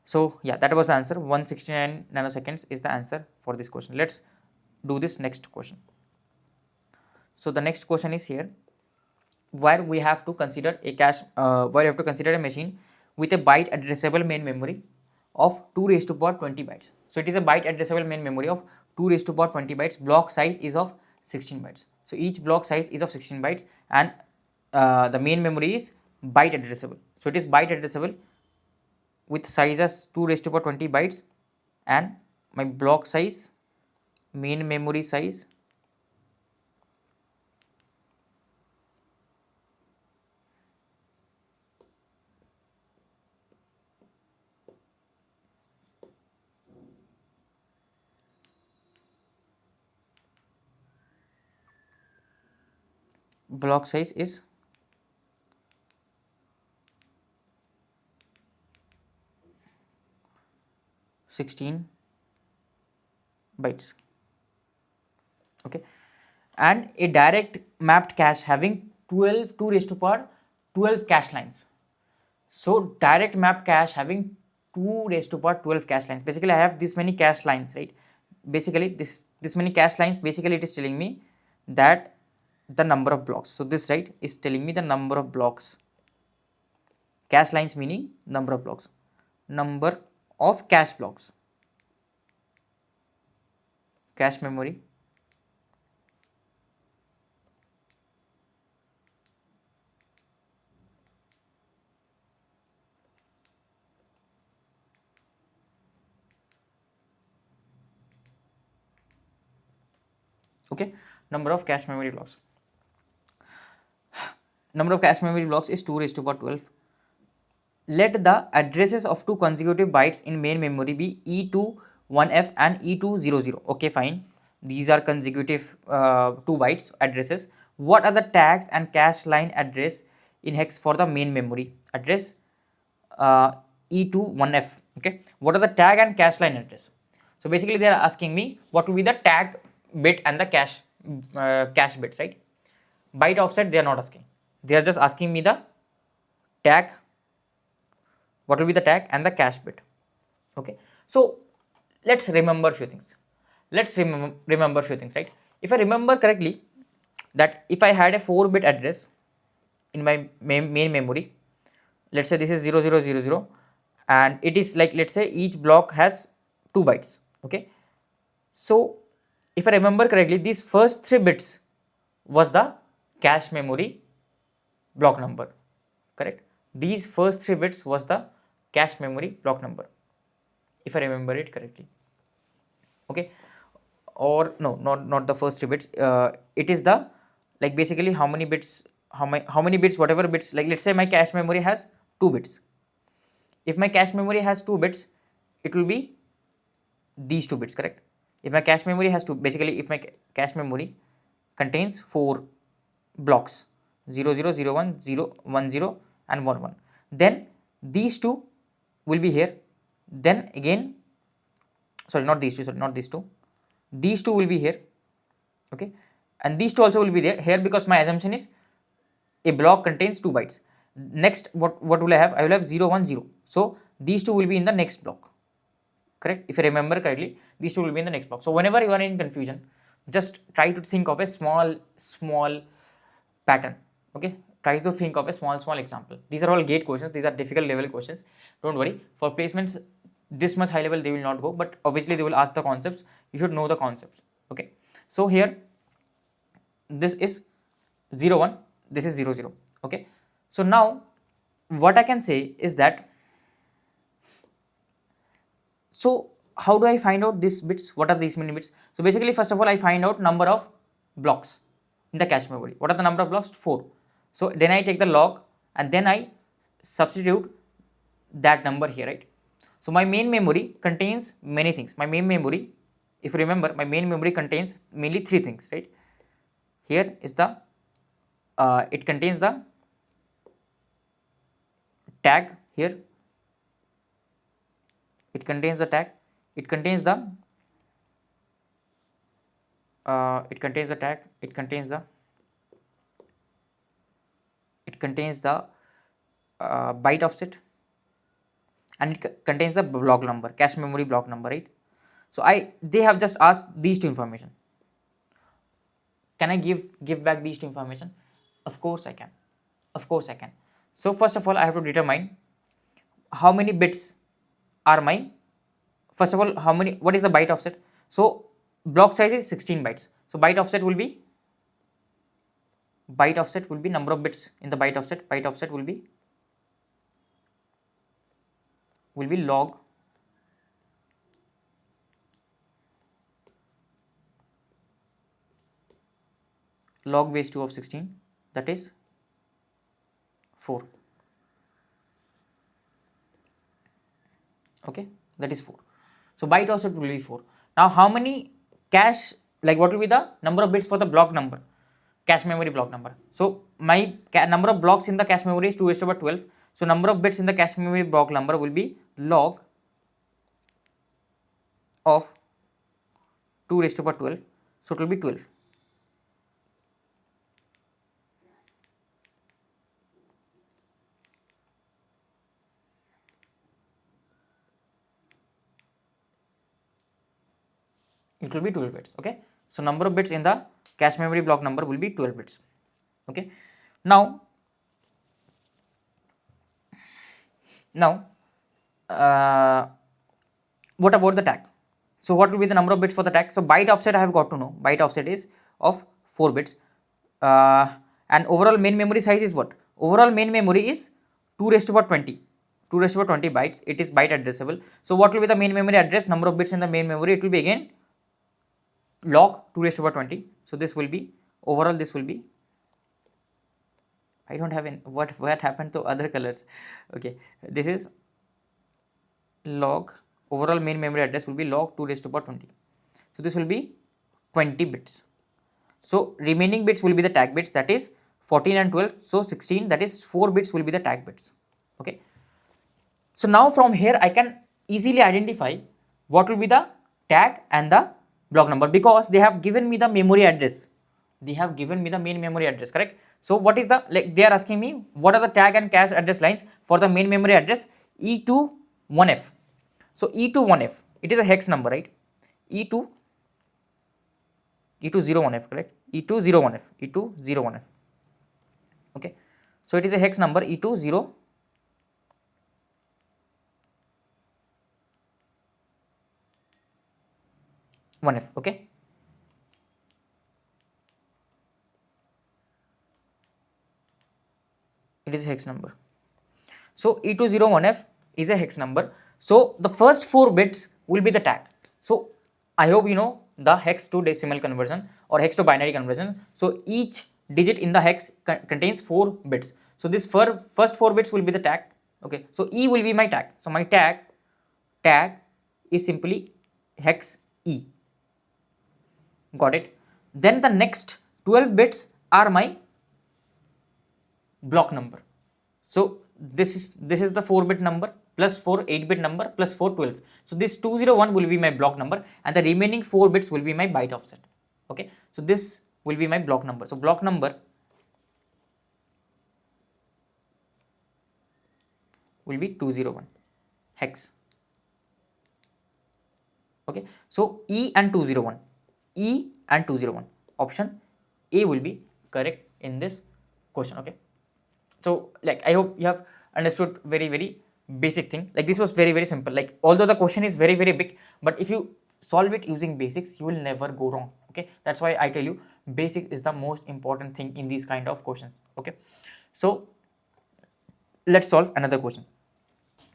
So yeah, that was the answer. 169 nanoseconds is the answer for this question. Let's do this next question. So the next question is here, where we have to consider a cache, where you have to consider a machine with a byte addressable main memory of 2 raised to power 20 bytes. So it is a byte addressable main memory of 2 raised to power 20 bytes. Block size is of 16 bytes. So each block size is of 16 bytes, and the main memory is byte addressable. So it is byte addressable with size as 2 raised to power 20 bytes, and my block size, main memory size, block size is 16 bytes. Okay, and a direct mapped cache having 12 2 raised to power 12 cache lines. So direct map cache having 2 raised to power 12 cache lines. Basically I have this many cache lines, right? Basically this many cache lines, basically it is telling me that the number of blocks. So this, right, is telling me the number of blocks. Cache lines meaning number of blocks, number of cache blocks, cache memory, okay, number of cache memory blocks. Number of cache memory blocks is 2 raised to power 12. Let the addresses of two consecutive bytes in main memory be E21F and E200. Okay, fine. These are consecutive 2 bytes addresses. What are the tags and cache line address in hex for the main memory address E21F? Okay. What are the tag and cache line address? So basically they are asking me what will be the tag bit and the cache bits, right? Byte offset they are not asking. They are just asking me the tag, what will be the tag and the cache bit. Okay, so let's remember few things. Let's remember few things, right? If I remember correctly, that if I had a 4-bit address in my main memory, let's say this is 0000, and it is like, let's say each block has 2 bytes. Okay, so if I remember correctly, these first 3 bits was the cache memory block number, correct? These first 3 bits was the cache memory block number, if I remember it correctly. Okay, or no, not the first 3 bits. It is the, like, basically how many bits, how many bits, whatever bits, like let's say my cache memory has 2 bits. If my cache memory has 2 bits, it will be these 2 bits, correct? If my cache memory has 2, basically if my cache memory contains 4 blocks, 0 0 0 1 0 1 0 and 1 1, then these 2 will be here. Then again, sorry, not these two, sorry, not these two, these 2 will be here. Okay, and these 2 also will be there here, because my assumption is a block contains 2 bytes. Next, what will I have? I will have 0 1 0. So these 2 will be in the next block, correct? If I remember correctly, these 2 will be in the next block. So whenever you are in confusion, just try to think of a small pattern. Okay, try to think of a small example. These are all gate questions, these are difficult level questions. Don't worry, for placements this much high level they will not go, but obviously they will ask the concepts. You should know the concepts. Okay, so here this is 0 1, this is 0 0. Okay, so now what I can say is that, so how do I find out these bits? What are these many bits? So basically, first of all, I find out number of blocks in the cache memory. What are the number of blocks? 4. So then I take the log and then I substitute that number here, right? So my main memory contains many things. My main memory, if you remember, my main memory contains mainly 3 things, right? Here is the, it contains the tag here, it contains the tag, it contains the it contains the tag, it contains the byte offset, and it contains the block number, cache memory block number, right? So they have just asked these two information. Can I give back these two information? Of course I can. Of course I can. So first of all, I have to determine how many bits are my, first of all, what is the byte offset? So block size is 16 bytes. So byte offset will be number of bits in the byte offset. Byte offset will be log base 2 of 16, that is 4. Okay, that is 4. So byte offset will be 4. Now how many cache, like what will be the number of bits for the block number, cache memory block number? So my number of blocks in the cache memory is 2 raised to the power 12. So number of bits in the cache memory block number will be log of 2 raised to the power 12. So it will be 12. It will be 12 bits. Okay, so number of bits in the cache memory block number will be 12 bits. Okay, now what about the tag? So what will be the number of bits for the tag? So byte offset I have got to know. Byte offset is of 4 bits. And overall main memory size is what? Overall main memory is 2 raised to the power 20. 2 raised to the power 20 bytes. It is byte addressable. So what will be the main memory address? Number of bits in the main memory, it will be again log 2 raised to the power 20. So this will be, overall this will be, I don't have in what happened to other colors. Okay, this is log, overall main memory address will be log 2 raised to the power 20. So this will be 20 bits. So remaining bits will be the tag bits, that is 14 and 12. So 16, that is 4 bits will be the tag bits. Okay. So now from here I can easily identify what will be the tag and the block number, because they have given me the memory address. They have given me the main memory address, correct? So what is the, like they are asking me what are the tag and cache address lines for the main memory address E21F. So E21F, it is a hex number, right? E2001F, correct? E2001F. Okay, so it is a hex number E20. Okay, it is a hex number. So E2001F is a hex number. So the first 4 bits will be the tag. So I hope you know the hex to decimal conversion or hex to binary conversion. So each digit in the hex contains 4 bits. So this first 4 bits will be the tag. Okay, so E will be my tag. So my tag is simply hex E. Got it? Then the next 12 bits are my block number. So this is the 4-bit number plus 4 8-bit number plus 4 12. So this 201 will be my block number, and the remaining 4 bits will be my byte offset. Okay, so this will be my block number. So block number will be 201 hex. Okay, so E and 201, option A will be correct in this question. Okay, so like I hope you have understood very basic thing. Like this was very simple. Like although the question is very big, but if you solve it using basics, you will never go wrong. Okay, that's why I tell you basic is the most important thing in these kind of questions. Okay, so let's solve another question.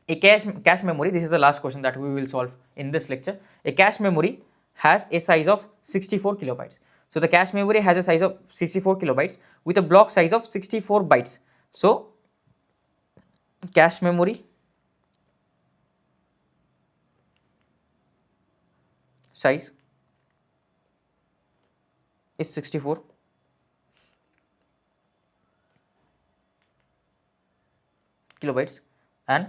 A cache memory, this is the last question that we will solve in this lecture. A cache memory has a size of 64 kilobytes. So the cache memory has a size of 64 kilobytes with a block size of 64 bytes. So cache memory size is 64 kilobytes and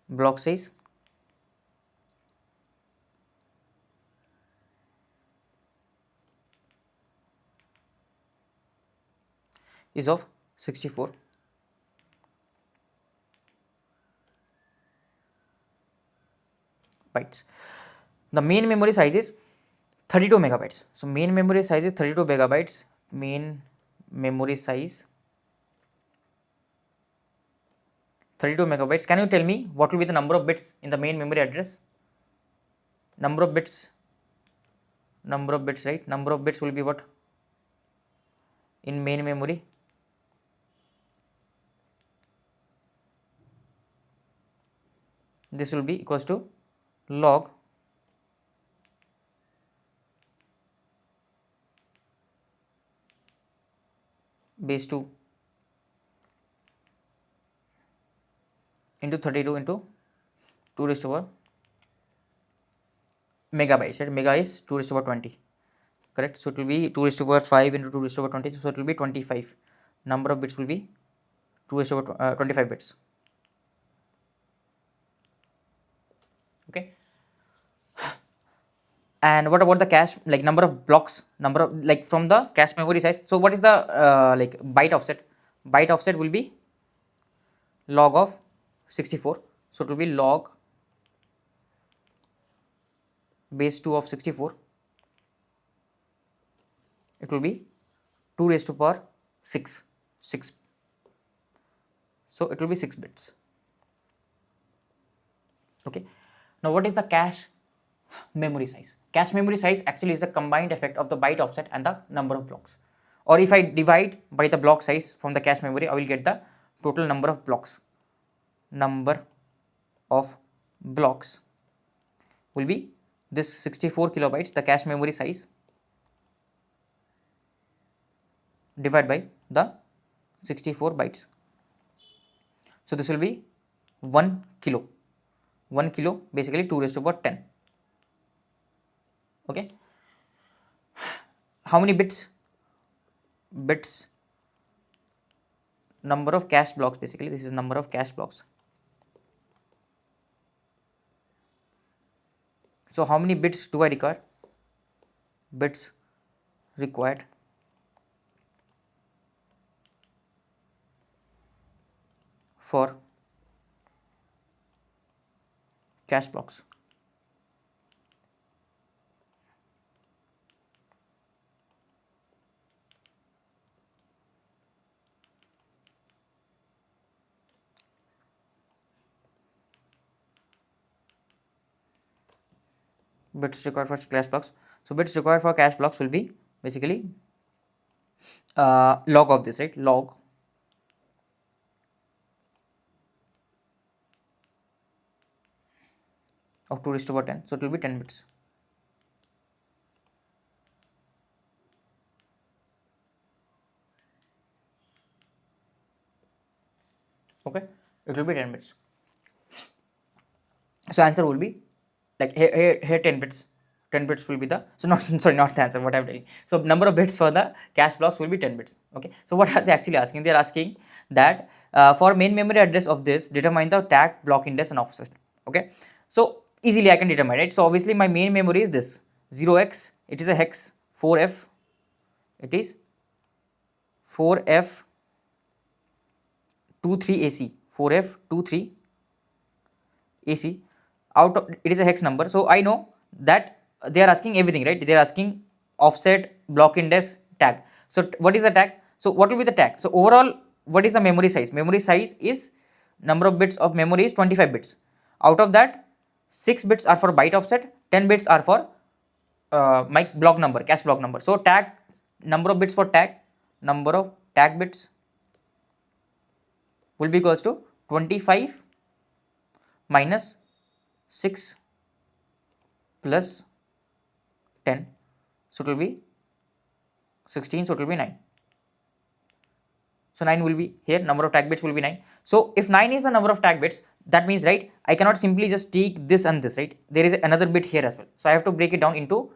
block size is of 64 bytes. The main memory size is 32 megabytes. So main memory size is 32 megabytes. Main memory size 32 megabytes. Can you tell me what will be the number of bits in the main memory address? Number of bits, right? Number of bits will be what in main memory? This will be equals to log base 2 into 32 into 2 raised to power megabytes, right? Mega is 2 raised to power 20, correct? So it will be 2 raised to power 5 into 2 raised to power 20, so it will be 25. Number of bits will be 2 raised to power 25 bits. Okay. And what about the cache, like number of blocks, number of, like from the cache memory size? So what is the like byte offset? Byte offset will be log of 64. So it will be log base 2 of 64. It will be 2 raised to power 6. So it will be 6 bits. Okay. Now what is the cache memory size? Cache memory size actually is the combined effect of the byte offset and the number of blocks. Or if I divide by the block size from the cache memory, I will get the total number of blocks. Number of blocks will be this 64 kilobytes, the cache memory size, divided by the 64 bytes. So this will be 1 kilo. 1 kilo basically 2 raised to power 10. Okay. How many bits? Number of cache blocks, basically this is number of cache blocks. So how many bits do I require? Bits required for cache blocks. Bits required for cache blocks. So bits required for cache blocks will be basically log of this, right? Log of 2 raised to power 10. So it will be 10 bits. Okay, it will be 10 bits. So answer will be like here 10 bits. 10 bits will be the, so not sorry, not the answer, what I'm telling. So number of bits for the cache blocks will be 10 bits. Okay, so what are they actually asking? They are asking that for main memory address of this, determine the tag, block index and offset. Okay, so easily I can determine it. So obviously my main memory is this 0x, it is a hex. 4f, it is 4f 23 AC, 4f 23 AC. Out of it is a hex number, so I know that they are asking everything, right? They are asking offset, block index, tag. So what is the tag? So what will be the tag? So overall, what is the memory size? Memory size is number of bits of memory is 25 bits. Out of that, 6 bits are for byte offset, 10 bits are for my block number, cache block number. So tag, number of bits for tag, number of tag bits will be equals to 25 minus 6 plus 10, so it will be 16, so it will be 9. So 9 will be here, number of tag bits will be 9. So if 9 is the number of tag bits, that means, right, I cannot simply just take this and this, right? There is another bit here as well. So I have to break it down into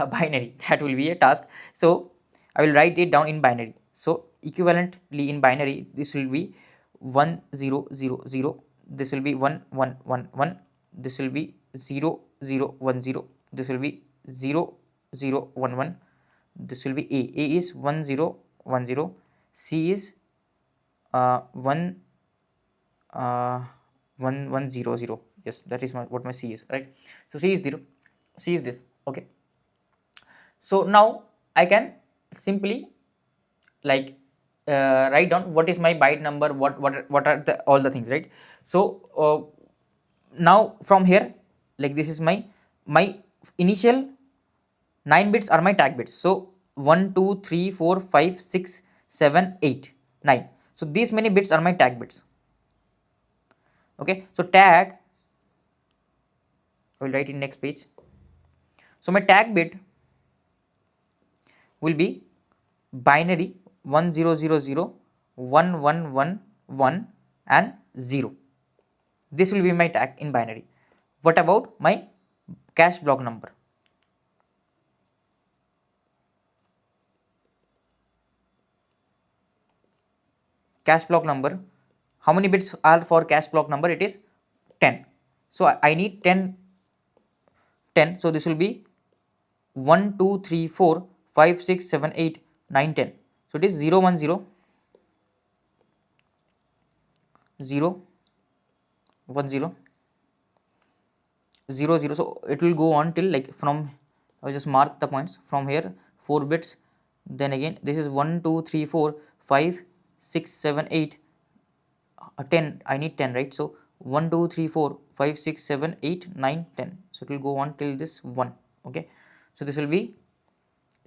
binary. That will be a task. So I will write it down in binary. So equivalently in binary, this will be 1 0 0 0, this will be 1 1 1 1, this will be 0 0 1 0, this will be 0 0 1 1, this will be a is 1 0 1 0, C is 1 1 0 0. Yes, that is what my C is, right? So C is 0, C is this. Okay, so now I can simply like write down what is my byte number, what are the all the things, right? So now from here, like this is my initial 9 bits are my tag bits. So 1 2 3 4 5 6 7 8 9. So these many bits are my tag bits. Okay, so tag, I will write in next page. So my tag bit will be binary 1000 1111 and 0. This will be my tag in binary. What about my cache block number? Cache block number, how many bits are for cache block number? It is 10. So I need 10. So this will be 1 2 3 4 5 6 7 8 9 10. So it is 0 1 0 0 1 0 0 0. So it will go on till like from, I will just mark the points from here 4 bits, then again this is 1 2 3 4 5 6 7 8 10. I need 10, right? So 1 2 3 4 5 6 7 8 9 10. So it will go on till this 1. Okay, so this will be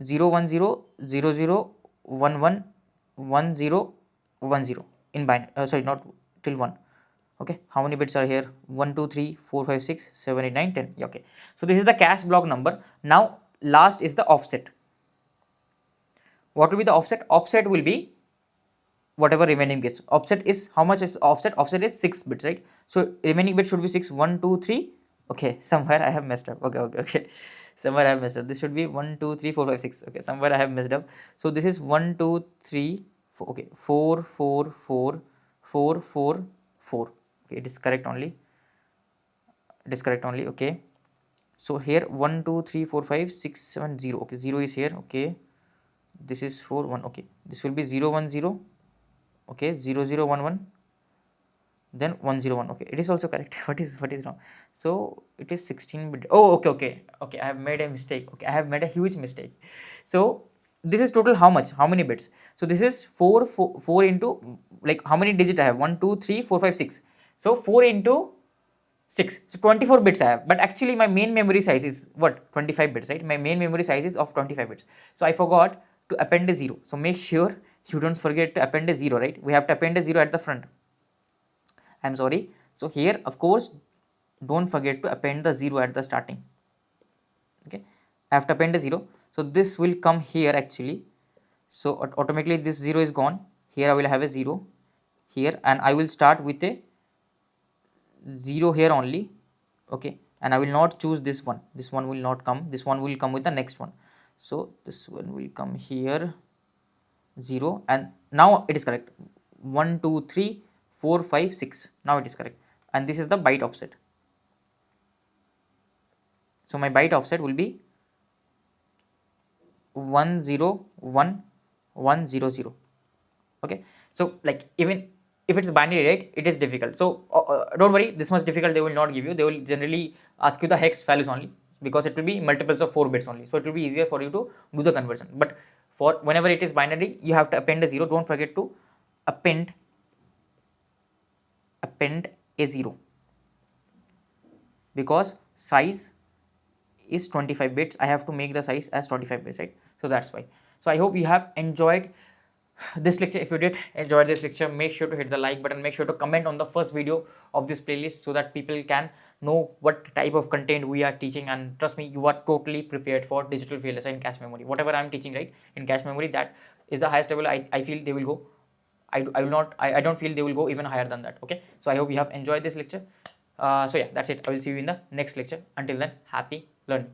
0 1 0 0 0 1 1 1 0 1 0 in binary, sorry, not till 1. Okay, how many bits are here? 1 2 3 4 5 6 7 8 9 10. Okay, so this is the cache block number. Now last is the offset. What will be the offset? Offset will be whatever remaining bits. Offset is, how much is offset? Offset is 6 bits, right? So remaining bit should be 6 1 2 3. Okay, somewhere I have messed up. Okay, somewhere I have messed up. This should be 1 2 3 4 5 6. Okay, somewhere I have messed up. So this is 1 2 3 4. Okay, 4 4 4 4 4 4. Okay, it is correct only. It is correct only. Okay, so here 1 2 3 4 5 6 7 0. Okay, 0 is here. Okay, this is 4 1. Okay, this will be 0 1 0. Okay, 0 0 1 1, then 1 0 1. Okay, it is also correct. What is wrong? So it is 16 bit. Oh, okay, I have made a mistake. Okay, I have made a huge mistake. So this is total how much, how many bits? So this is 4 into, like, how many digit I have? 1 2 3 4 5 6. So 4 into 6, so 24 bits I have. But actually my main memory size is what? 25 bits, right? My main memory size is of 25 bits. So I forgot to append a 0. So make sure you don't forget to append a 0, right? We have to append a 0 at the front. I'm sorry. So here, of course, don't forget to append the 0 at the starting. Okay, I have to append a 0. So this will come here actually. So automatically this 0 is gone. Here I will have a 0 here, and I will start with a 0 here only. Okay, and I will not choose this one. This one will not come. This one will come with the next one. So this one will come here 0, and now it is correct. 1 2 3 4 5 6. Now it is correct, and this is the byte offset. So my byte offset will be 1 0 1 1 0 0. Okay, so like even if it's binary, right, it is difficult. So don't worry, this much difficult they will not give you. They will generally ask you the hex values only, because it will be multiples of 4 bits only. So it will be easier for you to do the conversion. But for whenever it is binary, you have to append a 0. Don't forget to append a 0, because size is 25 bits. I have to make the size as 25 bits, right? So that's why. So I hope you have enjoyed this lecture. If you did enjoy this lecture, make sure to hit the like button. Make sure to comment on the first video of this playlist, so that people can know what type of content we are teaching. And trust me, you are totally prepared for digital VLSI in cache memory. Whatever I am teaching, right, in cache memory, that is the highest level I feel they will go. I will not, I don't feel they will go even higher than that. Okay, so I hope you have enjoyed this lecture. So yeah, that's it. I will see you in the next lecture. Until then, happy learning.